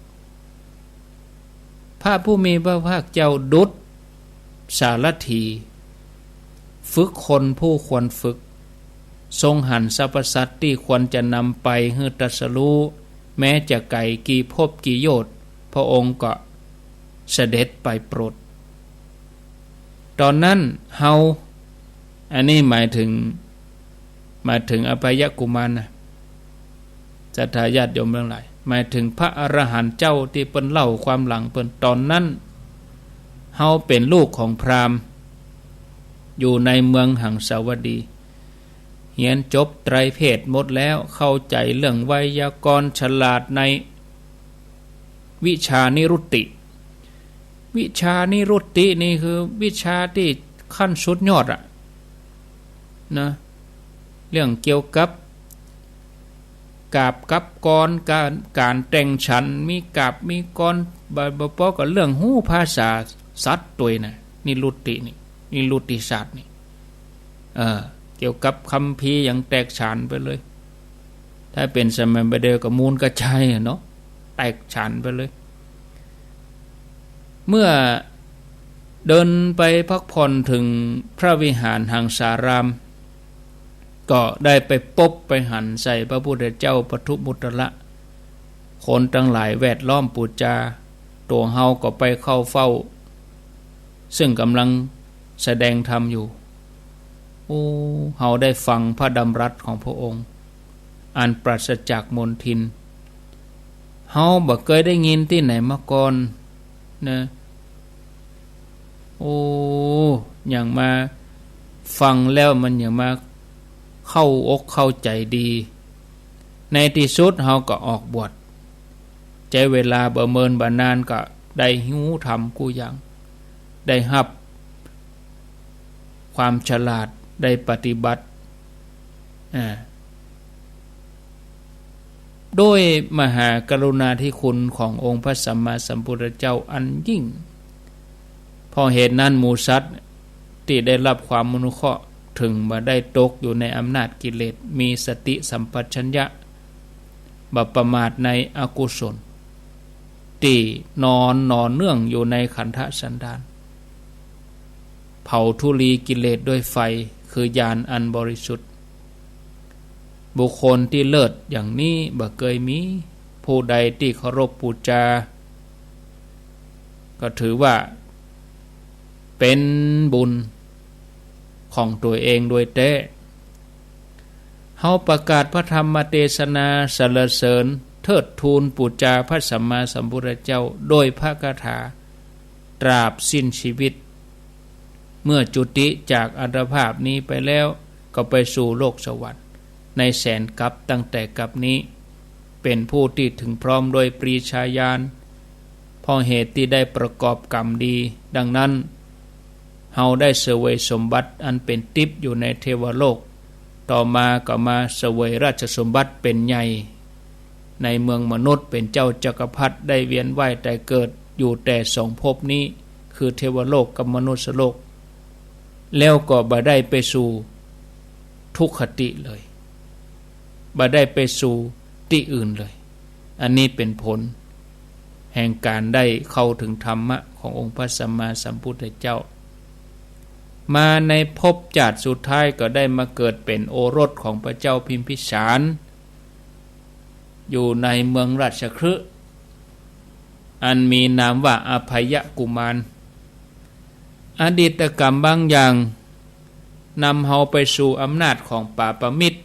[SPEAKER 1] พระผู้มีพระภาคเจ้าดุจสารถีฝึกคนผู้ควรฝึกทรงหันสรรพสัตว์ที่ควรจะนำไปให้ตรัสรู้แม้จะไกลกี่ภพกี่โยชน์พระองค์ก็เสด็จไปโปรดตอนนั้นเฮาอันนี้หมายถึงอภัยกุมารนะศรัทธาญาติโยมเรื่องไรหมายถึงพระอรหันต์เจ้าที่เปิ้นเล่าความหลังเปิ้นตอนนั้นเฮาเป็นลูกของพราหมณ์อยู่ในเมืองหังสาวดีเรียนจบไตรเพศหมดแล้วเข้าใจเรื่องไวยากรณ์ฉลาดในวิชานิรุตติวิชานิรุตตินี่คือวิชาที่ขั้นสุดยอดนะเรื่องเกี่ยวกับกาบกับกรการแต่งฉันมีกาบมีกรบปอกับเรื่องหู้ภาษาสัตว์ตัวน่ะนิรุตตินิรุตติศาสตร์นี่เกี่ยวกับคัมภีร์อย่างแตกฉานไปเลยถ้าเป็นสมัยเดียวกับมูลกระจายเนาะแตกฉานไปเลยเมื่อเดินไปพักผ่อนถึงพระวิหารหังสารามก็ได้ไปพบไปหันใส่พระพุทธเจ้าปทุมุตระคนทั้งหลายแวดล้อมปูจาตัวเฮาก็ไปเข้าเฝ้าซึ่งกำลังแสดงธรรมอยู่เฮาได้ฟังพระดำรัสของพระองค์อันปราศจากมลทินเฮาบ่เคยได้ยินที่ไหนมาก่อนนะอย่างมาฟังแล้วมันอย่างมาเข้าอกเข้าใจดีในที่สุดเฮาก็ออกบวชใจเวลาบ่เมินบ่นานก็ได้หูธรรมกูอย่างได้รับความฉลาดได้ปฏิบัติโดยมหากรุณาธิคุณขององค์พระสัมมาสัมพุทธเจ้าอันยิ่งเพราะเหตุนั้นหมู่สัตว์ที่ได้รับความอนุเคราะห์ถึงมาได้ตกอยู่ในอำนาจกิเลสมีสติสัมปชัญญะบ่ประมาทในอกุศลที่นอนเนื่องอยู่ในขันธสันดานเผาทุลีกิเลสด้วยไฟ คือญาณอันบริสุทธิ์บุคคลที่เลิศอย่างนี้บ่เคยมีผู้ใดที่เคารพบูชาก็ถือว่าเป็นบุญของตัวเองโดยแท้เฮาประกาศพระธรรมเทศนาสรรเสริญเทิดทูนบูชาพระสัมมาสัมพุทธเจ้าโดยพระคาถาตราบสิ้นชีวิตเมื่อจุติจากอัตภาพนี้ไปแล้วก็ไปสู่โลกสวรรค์ในแสนกัปตั้งแต่กัปนี้เป็นผู้ที่ถึงพร้อมโดยปรีชาญาณเพราะเหตุที่ได้ประกอบกรรมดีดังนั้นเฮาได้เสวยสมบัติอันเป็นทิพย์อยู่ในเทวโลกต่อมาก็มาเสวยราชสมบัติเป็นใหญ่ในเมืองมนุษย์เป็นเจ้าจักรพรรดิได้เวียนว่ายแต่เกิดอยู่แต่สองภพนี้คือเทวโลกกับมนุษยโลกแล้วก็บ่ได้ไปสู่ทุกขติเลยบ่ได้ไปสู่ที่อื่นเลยอันนี้เป็นผลแห่งการได้เข้าถึงธรรมะขององค์พระสัมมาสัมพุทธเจ้ามาในภพชาติสุดท้ายก็ได้มาเกิดเป็นโอรสของพระเจ้าพิมพิสารอยู่ในเมืองราชคฤห์อันมีนามว่าอภัยกุมารอดีตกรรมบางอย่างนำเฮาไปสู่อำนาจของปาปมิตร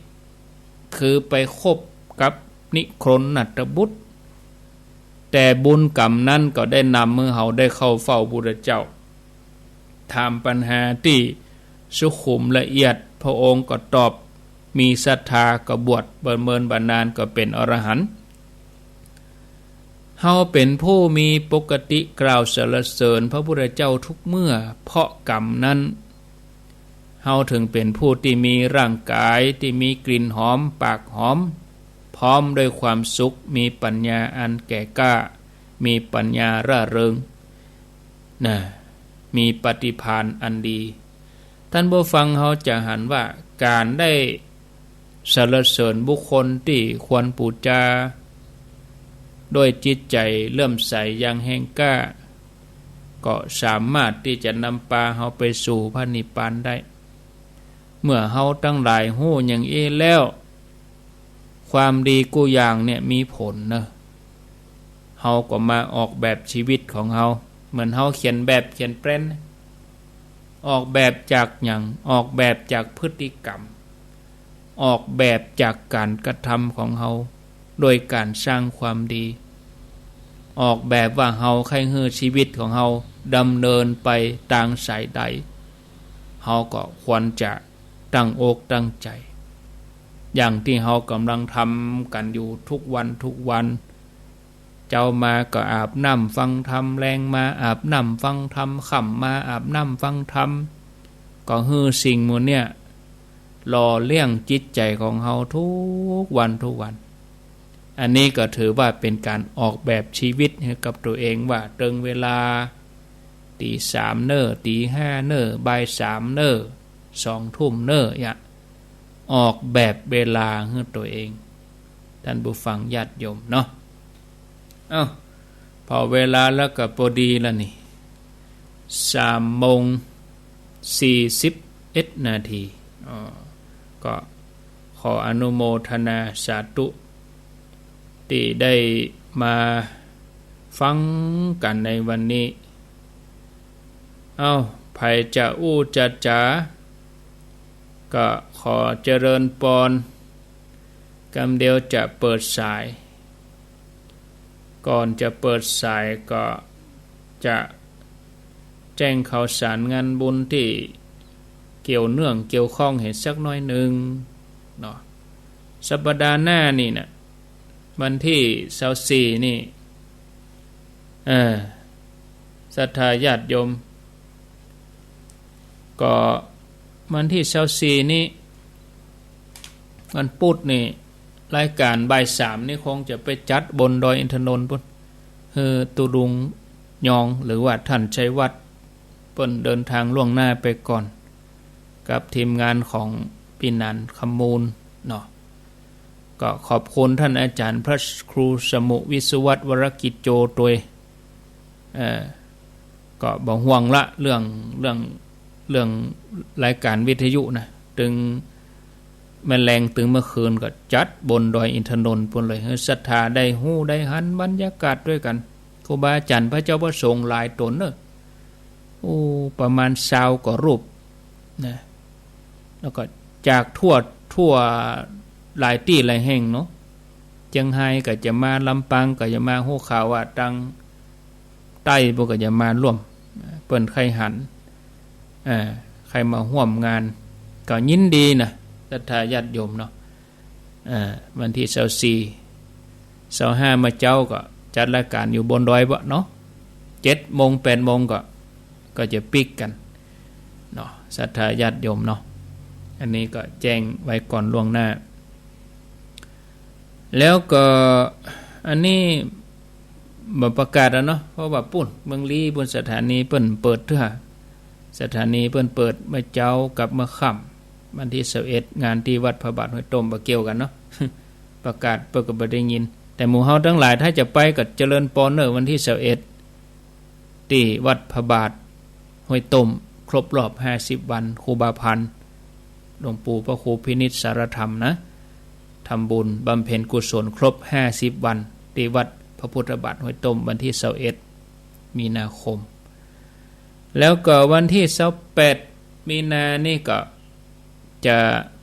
[SPEAKER 1] คือไปคบกับนิครนนัตบุตรแต่บุญกรรมนั้นก็ได้นำเมื่อเฮาได้เข้าเฝ้าพุทธเจ้าถามปัญหาที่สุขุมละเอียดพระองค์ก็ตอบมีศรัทธาก็บวชเมินบรรนานก็เป็นอรหันต์เฮาเป็นผู้มีปกติกล่าวสรรเสริญพระพุทธเจ้าทุกเมื่อเพราะกรรมนั้นเฮาถึงเป็นผู้ที่มีร่างกายที่มีกลิ่นหอมปากหอมพร้อมด้วยความสุขมีปัญญาอันแก่กล้ามีปัญญาร่าเริงมีปฏิภาณอันดีท่านผู้ฟังเฮาจะหันว่าการได้สรรเสริญบุคคลที่ควรบูชาด้วยจิตใจเลื่อมใสอย่างแห่งกล้าก็สามารถที่จะนำพาเฮาไปสู่พระนิพพานได้เมื่อเฮาทั้งหลายฮู้อย่างนี้แล้วความดีกูอย่างเนี่ยมีผลนะเฮาก็มาออกแบบชีวิตของเฮาเหมือนเฮาเขียนแบบเขียนแปลนออกแบบจากหยังออกแบบจากพฤติกรรมออกแบบจากการกระทำของเฮาโดยการสร้างความดีออกแบบว่าเฮาใครฮื้อชีวิตของเฮาดำเนินไปทางสายใดเฮาก็ควรจะตั้งอกตั้งใจอย่างที่เฮากำลังทำกันอยู่ทุกวันเจ้ามาก็อาบน้ำฟังธรรมแรงมาอาบน้ำฟังธรรมค่ำมาอาบน้ำฟังธรรมก็ฮื้อสิ่งหมู่เนี่ยหล่อเลี้ยงจิตใจของเฮาทุกวันอันนี้ก็ถือว่าเป็นการออกแบบชีวิตให้กับตัวเองว่าตรงเวลาตีสามเน้อตีห้าเน้อบ่ายสามเน้อ2 ทุ่มเน้อออกแบบเวลาให้ตัวเองท่านผู้ฟังญาติโยมเนาะพอเวลาแล้วก็พอดีแล้วนี่3:41 นาทีก็ขออนุโมทนาสาธุที่ได้มาฟังกันในวันนี้ไผจะอู้จะจ๋าก็ขอเจริญพรกำเดียวจะเปิดสายก่อนจะเปิดสายก็จะแจ้งข่าวสารงานบุญที่เกี่ยวข้องเห็นสักน้อยหนึ่งเนาะสัปดาห์หน้านี่นะวันที่24นี่ศรัทธาญาติโยมก็วันที่24นี่วันพุธนี่รายการบ่าย 3นี่คงจะไปจัดบนดอยอินทนนท์พุ่นตุลุงยองหรือว่าท่านชัยวัฒน์เปิ้นเดินทางล่วงหน้าไปก่อนกับทีมงานของพี่นันคำมูลเนาะก็ขอบคุณท่านอาจารย์พระครูสมุวิศวัตวรกิจโจตัวก็บ่ห่วงละเรื่องรายการวิทยุนะ ตึงแมลงตึงเมื่อคืนก็จัดบนดอยอินทนนท์พุ่นเลยให้ศรัทธาได้ฮู้ได้หันบรรยากาศด้วยกันครูบาอาจารย์พระเจ้าประสงค์หลายตนเนอะโอ้ประมาณ20กว่ารูปนะแล้วก็จากทั่วหลายที่หลายแห่งเนาะเจียงไฮ้ก็จะมาลำปางก็จะมาฮู้ข่าวว่าตังใต้พวกก็จะมาร่วมเปิ้นใครหันใครมาร่วมงานก็ยินดีนะศรัทธาญาติโยมเนาะวันที่24 25มาเจ้าก็จัดรายการอยู่บนดอยบ่เนาะ7 โมง 8 โมงก็จะปิกกันเนาะศรัทธาญาติโยมเนาะอันนี้ก็แจ้งไว้ก่อนล่วงหน้าแล้วก็อันนี้บ่ประกาศแล้วเนาะเพราะว่าปุ่นเมืองลีบนสถานีเปิ้นเปิดเด้อสถานีเปิ้นเปิดเมื่อเจ้ากับเมื่อค่ำวันที่21งานที่วัดพระบาทห้วยต้มบ่เกี่ยวกันเนาะ ประกาศเปิ้นก็บ่ได้ยินแต่หมู่เฮาทั้งหลายถ้าจะไปก็เจริญปอนเนอร์วันที่21ที่วัดพระบาทห้วยต้มครบรอบ50วันครูบาพันธ์หลวงปู่พระครูพินิจสารธรรมนะทำบุญบำเพ็ญกุศลครบ50วันที่วัดพระพุทธบาทห้วยต้มวันที่21มีนาคมแล้วก็วันที่28มีนานี่ก็จะ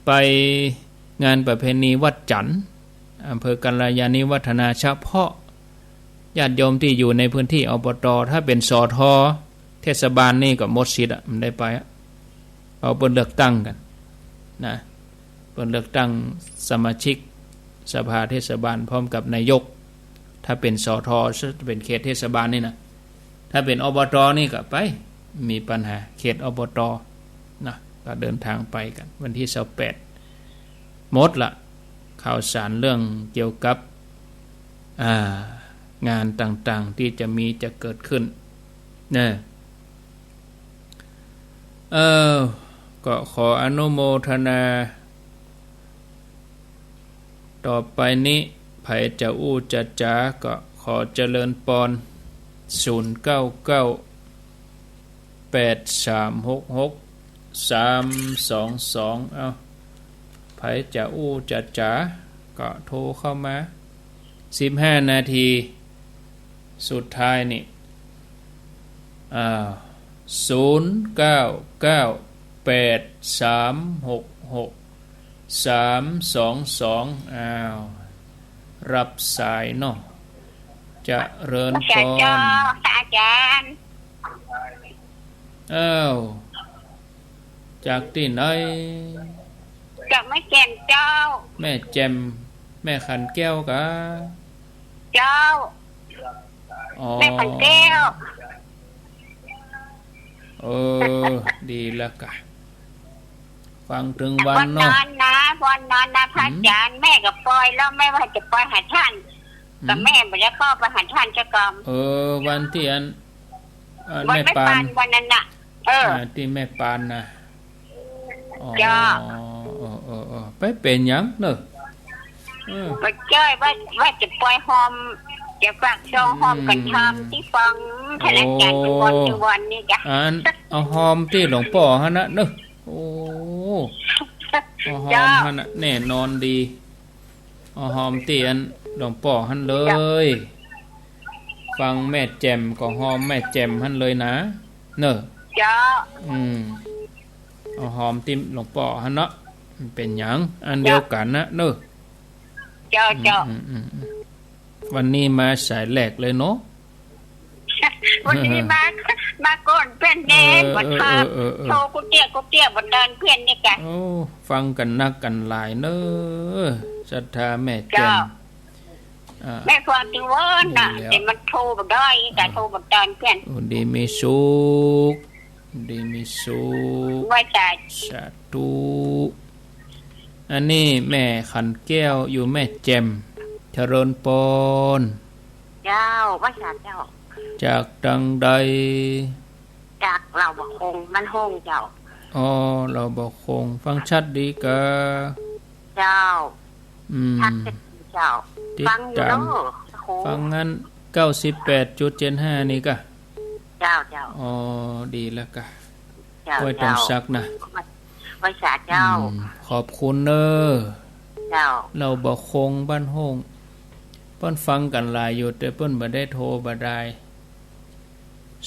[SPEAKER 1] ไปงานประเพณีวัดจันทร์อำเภอกัลยาณิวัฒนาเฉพาะญาติโยมที่อยู่ในพื้นที่อบตถ้าเป็นสทเทศบาลนี่ก็หมดสิทธิ์มันได้ไปเอาเปิดเลือกตั้งกันนะเปิดเลือกตั้งสมาชิกสภาเทศบาลพร้อมกับนายกถ้าเป็นสทเป็นเขตเทศบาลนี่นะถ้าเป็นอบตนี่ก็ไปมีปัญหาเขตอบตนะก็เดินทางไปกันวันที่28หมดละข่าวสารเรื่องเกี่ยวกับงานต่างๆที่จะเกิดขึ้นนะก็ขออนุโมทนาต่อไปนี้ไผจะอู้จะจ๋าก็ขอเจริญปอน0998366322เอาไผจะอู้จะจ๋าก็โทรเข้ามา15นาทีสุดท้ายนี่0998366322อ้าวรับสายเนาะจะเริญพร
[SPEAKER 2] อาจารย์
[SPEAKER 1] อ้าวจากที่ไหน
[SPEAKER 2] จากแม่แจ่มเจ้า
[SPEAKER 1] แม่แจ่มแม่ขันแก้วกะ
[SPEAKER 2] เจ้าแม่ขันแก้ว
[SPEAKER 1] ดีแล้วกะฟังถึงวันเนาะ
[SPEAKER 2] วันนอนนะพระอาจารย์แม่ก็ปล่อยแล้วแม่ว่าจะปล่อยหาท่านแต่แม่ไม่ได้เข้าไปหาท่านเจ้ากรรม
[SPEAKER 1] วันที่อัน
[SPEAKER 2] แม่ปานวันนั้นน่ะ
[SPEAKER 1] ที่แม่ปานนะ
[SPEAKER 2] จ้า
[SPEAKER 1] ไปเป็นหยังเนอะ
[SPEAKER 2] ไปเจ้ยว่าจะปล่อยหอมจะฝากช่องหอมกันทำที่ฟังท่านอาจารย์เป็นวันนี่จ้ะ
[SPEAKER 1] เอาหอมที่หลวงพ่อฮะนะเนอะโอ้หอมฮะนะแน่นอนดีหอมที่อันหลวงพ่อหันเลยฟังแม่แจ่มก็หอมแม่แจ่มหันเลยนะเนอะ
[SPEAKER 2] จ้า
[SPEAKER 1] หอมที่หลวงพ่อหันเนาะมันเป็นหยังอันเดียวกันนะเนอะ
[SPEAKER 2] จ้า
[SPEAKER 1] วันนี้มาสายแหลกเลยเนาะ
[SPEAKER 2] วันนี้มาก่อนเพื่อนเด่นบัดครับโทรกูเตี้ยบัดเดินเพื่อนนี่กัน
[SPEAKER 1] ฟังกันนักกันหลายเนอะศรัทธาแม่แจ่ม
[SPEAKER 2] แม่ฟังที่ว่าน่ะแต่มันโทรบัดได้แต่โทรบัดเดินเพื่อน
[SPEAKER 1] ดีมีสุข
[SPEAKER 2] ไว้ใจ
[SPEAKER 1] สาธุอันนี้แม่ขันแก้วอยู่แม่แจ่มเจริญปน
[SPEAKER 2] เจ้าว่าสาเจ้า
[SPEAKER 1] จากดังใด
[SPEAKER 2] จากเราบ่คงมันห้องเจ้า
[SPEAKER 1] เราบ่คงฟังชัดดีกะ
[SPEAKER 2] เจ้าชัดเจ้าฟังอยู่เนาะ
[SPEAKER 1] ฟังงั้น 98.75 นี่กะ
[SPEAKER 2] เจ้า
[SPEAKER 1] ดีแล้วกะไว้ต้องซักนะ
[SPEAKER 2] ไว้ ภาษาเจ้า
[SPEAKER 1] ขอบคุณเนอ
[SPEAKER 2] เจ้า
[SPEAKER 1] เราบ่คงบ้านห้องเปิ้นฟังกันหลายอยู่แต่เปิ้นบ่ได้โทรบ่ได้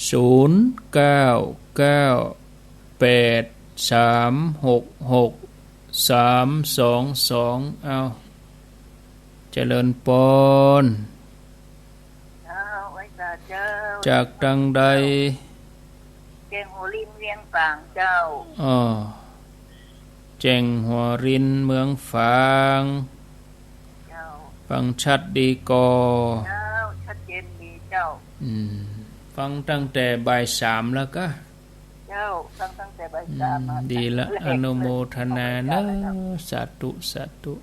[SPEAKER 1] 0998366322เอาเจริญปนจากดังใด
[SPEAKER 2] เจงหัวรินเวียงฝางเจ้า
[SPEAKER 1] เจงหัวรินเมืองฝางฟังชัดดีกอ
[SPEAKER 2] ชัดเจนดีเจ้า
[SPEAKER 1] ฟังตั้งแต่บ่าย3แล้วก็
[SPEAKER 2] เจ้าฟังตั้งแต่บ่าย3
[SPEAKER 1] ดีละอนุโมทนานะสาธุสาธุ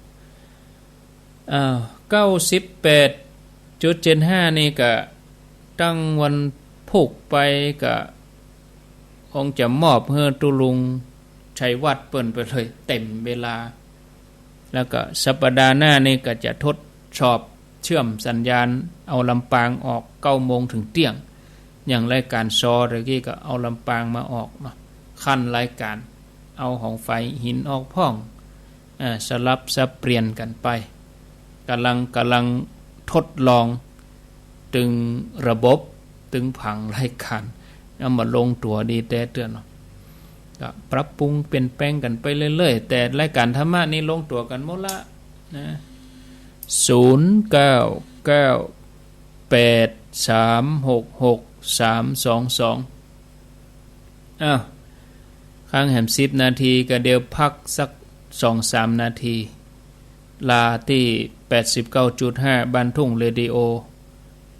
[SPEAKER 1] 98.75 นี่ก็ตั้งวันผูกไปก็คงจะมอบให้ตุลุงชัยวัดเปิ้นไปเลยเต็มเวลาแล้วก็สัปดาห์หน้านี่ก็จะทดสอบเชื่อมสัญญาณเอาลำปางออก 9 โมงถึงเที่ยงอย่างรายการซอตะกี้ก็เอาลำปางมาออกเนาะขั้นรายการเอาของไฟหินออกพ่องสลับสับเปลี่ยนกันไปกำลังทดลองตึงระบบตึงผังรายการเอามาลงตัวดีแต่เตือนเนาะก็ปรับปรุงเปลี่ยนแปลงกันไปเรื่อยๆแต่รายการธรรมะนี้ลงตัวกันหมดละนะ0998366322ค้างแหม10 นาทีก็เดี๋ยวพักสัก 2-3 นาทีลาที่ 89.5 บ้านทุ่งเรดิโอ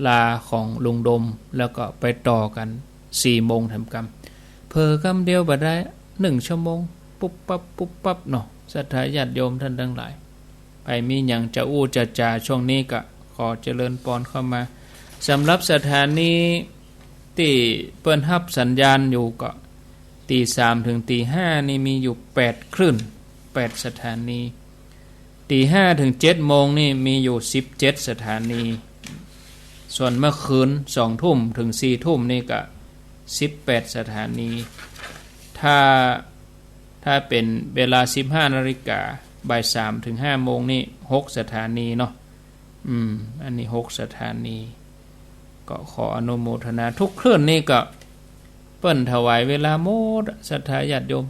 [SPEAKER 1] ลาของลุงดมแล้วก็ไปต่อกัน 4 โมงทำกรรมเพอกำเดียวบ่ได้1 ชั่วโมงปุ๊บปั๊บเนาะศรัทธาญาติโยมท่านทั้งหลายไปมีหยังจะอู้จะจาช่วงนี้ก็ขอเจริญปอนเข้ามาสำหรับสถานีที่เปิ้นรับสัญญาณอยู่ก็ตี 3 ถึงตี 5 นี่มีอยู่8คลื่น8สถานีตี 5 ถึง 7 โมงนี่มีอยู่17สถานีส่วนเมื่อคืน 2 ทุ่มถึง 4 ทุ่มนี่ก็18สถานีถ้าเป็นเวลา 15 นาฬิกาบ่าย 3 ถึง 5 โมงนี่6สถานีเนาะอันนี้6สถานีก็ขออนุโมทนาทุกคลื่นนี่ก็เปิ้นถวายเวลาหมดศรัทธาญาติโยม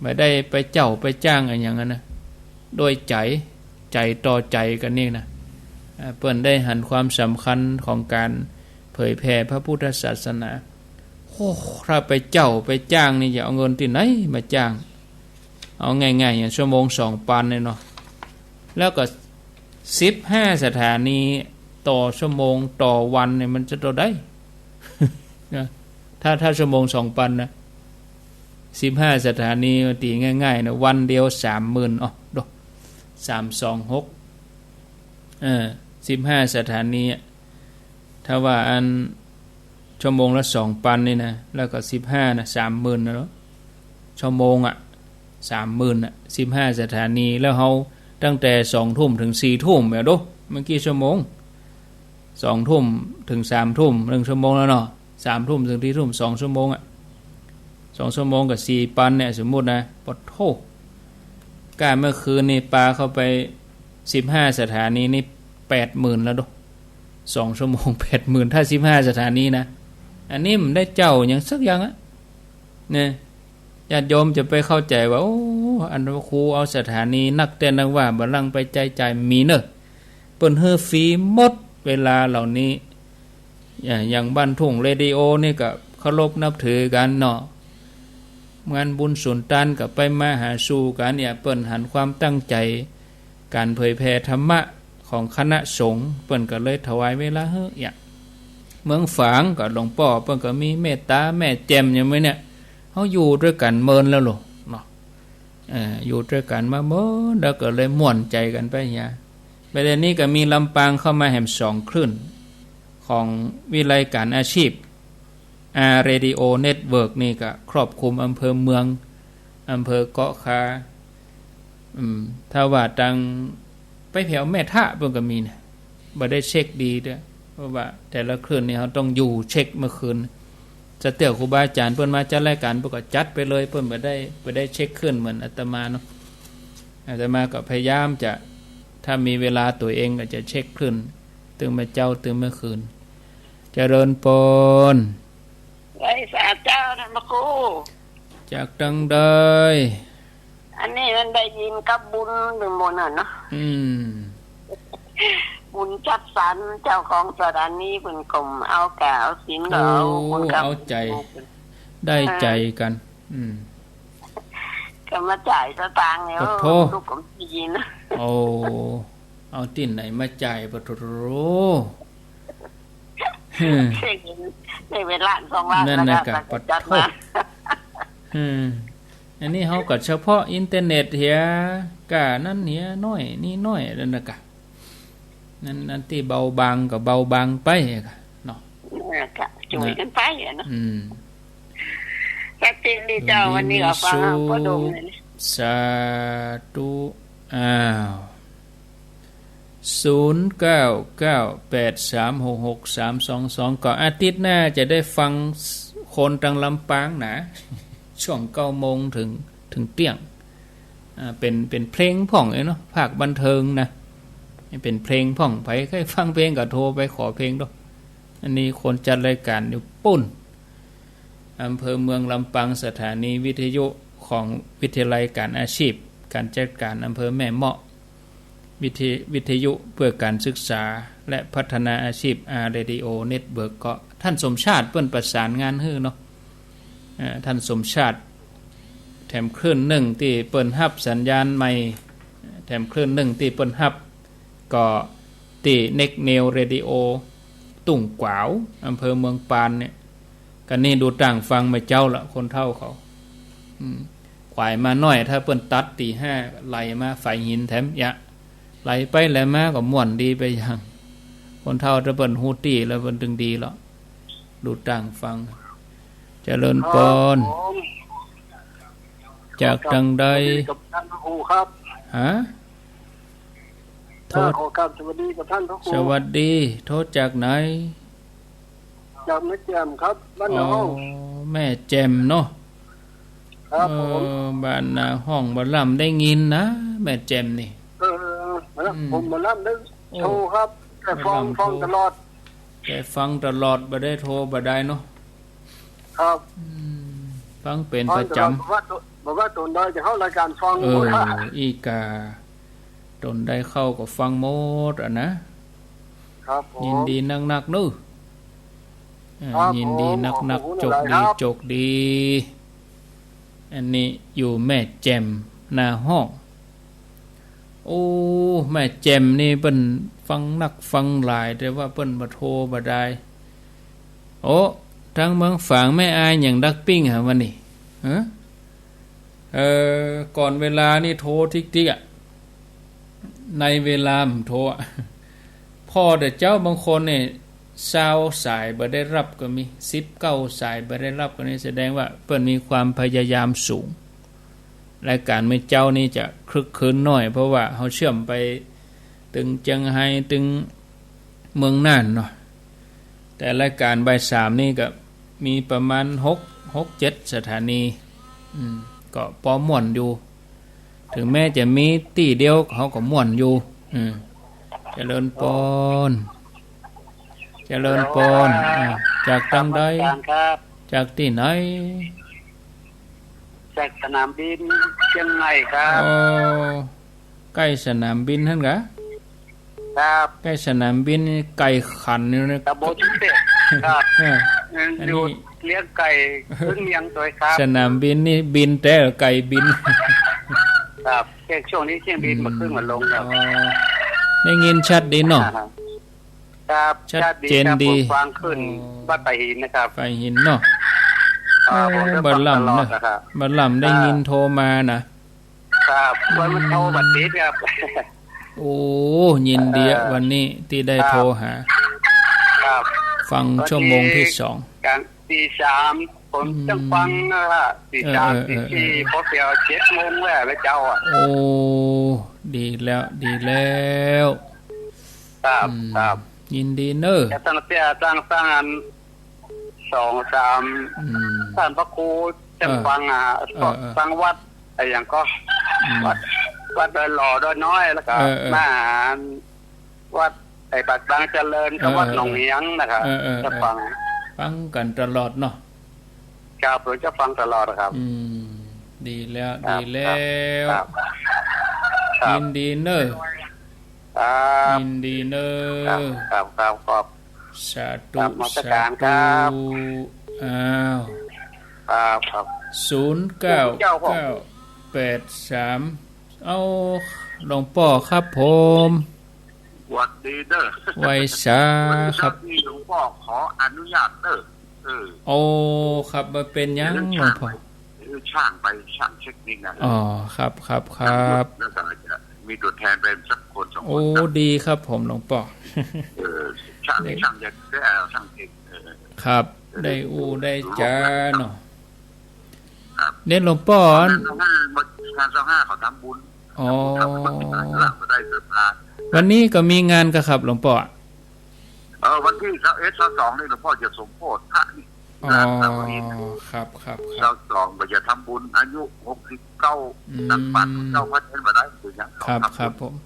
[SPEAKER 1] ไม่ได้ไปเจ้าไปจ้างอะไรอย่างนั้นนะโดยใจต่อใจกันนี่นะเปิ้นได้หันความสำคัญของการเผยแผ่พระพุทธศาสนาถ้าไปเจ้าไปจ้างนี่จะเอาเงินที่ไหนมาจ้างเอาง่ายๆอย่างชั่วโมง2 ปันเนี่ยเนาะแล้วก็15สถานีต่อชั่วโมงต่อวันเนี่ยมันจะต่อได้ ถ้าชั่วโมง2 ปันนะ15สถานีตีง่ายๆนะวันเดียว 30,000 ดอก326 15สถานีถ้าว่าอันชั่วโมงละ2 ปันนี่นะแล้วก็15นะ 30,000 นะเนาะชั่วโมง30,000 15สถานีแล้วเฮาตั้งแต่ 2 ทุ่มถึง 4 ทุ่มแม่โดเมื่อกี้ชั่วโมง2 ทุ่มถึง 3 ทุ่ม1ชั่วโมงแล้วเนาะ3 ทุ่มถึง 4 ทุ่ม2 ชั่วโมง2 ชั่วโมงกับ4 ปันเนี่ยสมมุตินะปดโทก้าเมื่อคืนนี่ปาเข้าไป15สถานีนี่ 80,000 แล้วโด2 ชั่วโมง 80,000 ถ้า15สถานีนะอันนี้มันได้เจ้าอย่างสักอย่างเนี่ยญาติโยมจะไปเข้าใจว่าอันว่าครูเอาสถานีนักแต่นักว่าบัลลังไปใจมีเนอะเปิ้นเฮือฟรีหมดเวลาเหล่านี้อย่างบ้านทุ่งเรดิโอนี่ก็เคารพนับถือกันเนาะงานบุญสุนทานก็ไปมาหาสู่กันเนี่ยเปิ้นหันความตั้งใจการเผยแผ่ธรรมะของคณะสงฆ์เปิ้นก็เลยถวายเวลาเฮ้อเมืองฝางก็หลวงพ่อเปิ้นก็มีเมตตาแม่แจ่มอย่างมั้ยเนี่ยเฮาอยู่ด้วยกันเมินแล้วหรอเนาะอยู่ด้วยกันมาเมินแล้วก็เลยม่วนใจกันไปเนี่ยประเด็นนี้ก็มีลำปางเข้ามาแหม2คลื่นของวิไลการอาชีพเรดิโอเน็ตเวิร์กนี่ก็ครอบคลุมอำเภอเมืองอำเภอเกาะคาถ้าว่าตังไปแถวแม่ทะเพิ่นก็มีนะบ่ได้เช็คดีด้วยเพราะว่าแต่ละคลื่นนี่เฮาต้องอยู่เช็คเมื่อคืน จะเตี่ยวครูบาอาจารย์เพิ่นมาจัดรายการเพิ่นก็จัดไปเลยเพิ่นบ่ได้เช็คขึ้นเหมือนอาตมาเนาะอาตมาก็พยายามจะถ้ามีเวลาตัวเองก็จะเช็คขึ้นตึงมาเจ้าตึงเมื่อคืนเจริญปน
[SPEAKER 2] ไอ้สาเจ้าท่านพระครู
[SPEAKER 1] จากดังใด
[SPEAKER 2] อันนี้มันได้ยินกับบุญหรือมนน่ะเนาะบุญจัดสรรเจ้าของสถานีเพิ่นกลมเอาแก่เอาศีลเอาบุญกับ
[SPEAKER 1] เอาใจได้ใจกัน
[SPEAKER 2] ก็มาจ่ายสตางค์แล้วลูกก็ยิน
[SPEAKER 1] โอ้เอาติ่นไหนมาจ่ายปะโถ
[SPEAKER 2] ได้เป็นล้าน2ล้าน
[SPEAKER 1] นั่นน่ะกะจัดมาอันนี้เฮาก็เฉพาะอินเทอร์เน็ตเหียกะนั่นเหียน้อยนี่น้อยนั่นน่ะกะนั่นที่เบาบางก็เบาบางไปกะเนาะ
[SPEAKER 2] ก็ช่วยกันไปอ่ะเนาะแค่ติดีเจ้าวันนี้ก็ฟังก็ดมเลย
[SPEAKER 1] สาธุอ้าว0998366322ก็อาทิตย์หน้าจะได้ฟังคนทางลำปางนะช่วง 9:00 นถึงเที่ยงเป็นเพลงพ่องเนาะภาคบันเทิงนะเป็นเพลงพ่องไผใครฟังเพลงก็โทรไปขอเพลงด้วยอันนี้คนจัดรายการอยู่ปุ่นอำเภอเมืองลำปางสถานีวิทยุของวิทยาลัยการอาชีพการจัดการอำเภอแม่เมาะวิทยุเพื่อการศึกษาและพัฒนาอาชีพRadio Network ก็ท่านสมชาติเปิ้นประสานงานให้เนาะท่านสมชาติแถมคลื่น1ที่เปิ้นรับสัญญาณใหม่แถมคลื่น1ที่เปิ้นรับก็ที่เน็กเนลเรดิโอตุ่งกวาวอำเภอเมืองปานเนี่ยกันนี่ดูต่างฟังมาเจ้าละคนเท่าเขาขวายมาหน่อยถ้าเปิ้นตัดตี 5ไหลมาไฟหินแถมยะไหลไปแล้วมาก็ม่วนดีไปอย่างคนเท่าถ้าเปิ้นฮู้ตี้แล้วเปิ้นถึงดีแล้วดูต่างฟังเจริญปนจากดังใด
[SPEAKER 3] กับท่านพระครูครับ
[SPEAKER 1] ฮะ
[SPEAKER 3] โทษขอกราบสวัสดีกับท่านพระครู
[SPEAKER 1] สวัสดีโทษจากไหน
[SPEAKER 3] จากแม่แจ่มครับบ้านนาห้อง
[SPEAKER 1] แม่แจ่มเนาะ
[SPEAKER 3] ครับผม
[SPEAKER 1] บ้านนาห้องบ่ล่ำได้ยินนะแม่แจ่มนี่
[SPEAKER 3] ผมบ่ล่ำได้โทรครับแต่ฟังตลอด
[SPEAKER 1] แต่ฟังตลอดบ่ได้โทรบ่ได้เนาะ
[SPEAKER 3] ครับ
[SPEAKER 1] ฟังเป็นประจำ
[SPEAKER 3] บอกว่าตนได้จะเข้ารายการฟัง
[SPEAKER 1] อีกาตนได้เข้าก็ฟังหมดอ่ะนะครับยินดีนักๆนู้ยินดีนักๆจกดีอันนี้อยู่แม่แจ่มนาห้องโอ้แม่แจ่มนี่เปิ้นฟังนักฟังหลายแต่ว่าเปิ้นบ่โทรบ่ได้โอ้ทางเมืองฝางแม่อายอย่างดักปิ้งหะวันนี้ก่อนเวลานี่โทรทิกๆอ่ะในเวลาโทรพ่อแต่เจ้าบางคนเนี่ย20สายบ่ได้รับก็มี19สายบ่ได้รับก็นี่แสดงว่าเปิ้นมีความพยายามสูงรายการมื้อเจ้านี่จะคลึกครื้นน้อยเพราะว่าเฮาเชื่อมไปถึงเจียงไฮ้ถึงเมืองน่านเนาะแต่รายการบ่าย3นี่ก็มีประมาณ6-7 สถานีก็พอม่วนอยู่ถึงแม้จะมีตีเดียวเขาก็ม่วนอยู่เจริญปนจากทางใดจากที่ไหน
[SPEAKER 3] จากสนามบินเชียงใหม่ครับ
[SPEAKER 1] ใกล้สนามบินหั่นกะ
[SPEAKER 3] ครับ
[SPEAKER 1] ใกล้สนามบินไก่ขันนี่นะ
[SPEAKER 3] ตะโบชุเตครับอันนี้เลี้ยงไก่พึ่งเลี้ยงตัวครับ
[SPEAKER 1] สนามบินนี่บินแต่ไก่บิน
[SPEAKER 3] ครับแค่ช่วงนี้เที่ยงบินมาขึ้นมาลงครับ
[SPEAKER 1] ได้ยินชัดดีเนาะ
[SPEAKER 3] ครับ
[SPEAKER 1] ชัดเจนดี
[SPEAKER 3] ฟังขึ้นบ้านไปหินนะครับ
[SPEAKER 1] ไปหินเนาะบัดลำนะบัดลำได้ยินโทรมา
[SPEAKER 3] นะครับวันมันโทรบัดนี้ครับ
[SPEAKER 1] โอ้ยินดีวันนี้ที่ได้โทรหา
[SPEAKER 3] ครับ
[SPEAKER 1] ฟังชั่วโมงที่2
[SPEAKER 3] กลางตี 3ผมต้องฟังนะครับตี 3 ตี 4พอเสียว 7:00 นแล้วเจ้าอ่ะ
[SPEAKER 1] โอ้ดีแล้ว
[SPEAKER 3] ครับ
[SPEAKER 1] ยินดีเนอะ
[SPEAKER 3] ตั้งแต่ตั้งอัน 2 3ท่านพระครูจังฟังฟังวัดไอ้อย่างก็วัดโดยหล่อโดยน้อยแล้วก็มาวัดไอ้ปัดบางเจริญกับวัดหนองเหียงนะครับจะฟัง
[SPEAKER 1] กันตลอดเนาะ
[SPEAKER 3] ครับผมจะฟังตลอดครับ
[SPEAKER 1] ดีแล้วดีแล้วยินดีเนอะยินดีเนอะ
[SPEAKER 3] ครับ
[SPEAKER 1] สาธุสาธุอ้าว
[SPEAKER 3] ครับ
[SPEAKER 1] 0993เอาหลวงพ่อครับผม
[SPEAKER 3] วัดดีเด้อ
[SPEAKER 1] ไว้สาครับ
[SPEAKER 3] ที่หลวงพ่อขออนุญาตเด้อ
[SPEAKER 1] โอ้ครับมาเป็นยังหลวงพ่อ
[SPEAKER 3] ช่างไปช่างเช็คนิคนะ
[SPEAKER 1] อ๋อครับ
[SPEAKER 3] แล้วก็จะมีตัวแทนเป็นสักคน2คน
[SPEAKER 1] โอ้ดีครับผมหลวงพ่อ
[SPEAKER 3] ช่างจะได้เอาช่างเอง
[SPEAKER 1] ครับได้ได้จ้าเนาะเน้นหลวงพ่อง
[SPEAKER 3] าน25เขาทำบุญ
[SPEAKER 1] อ๋อ
[SPEAKER 3] ได้เสื้อผ้า
[SPEAKER 1] วันนี้ก็มีงานครับหลวงพ่อ
[SPEAKER 3] วันที่22นี่หลวงพ่อจะสมโภชพระนี่
[SPEAKER 1] อ๋อครับ
[SPEAKER 3] 22ว่าจะทำบุญอายุ69นักปัดเจ้าพัดเห็นมาได้คือยัง
[SPEAKER 1] ครับผม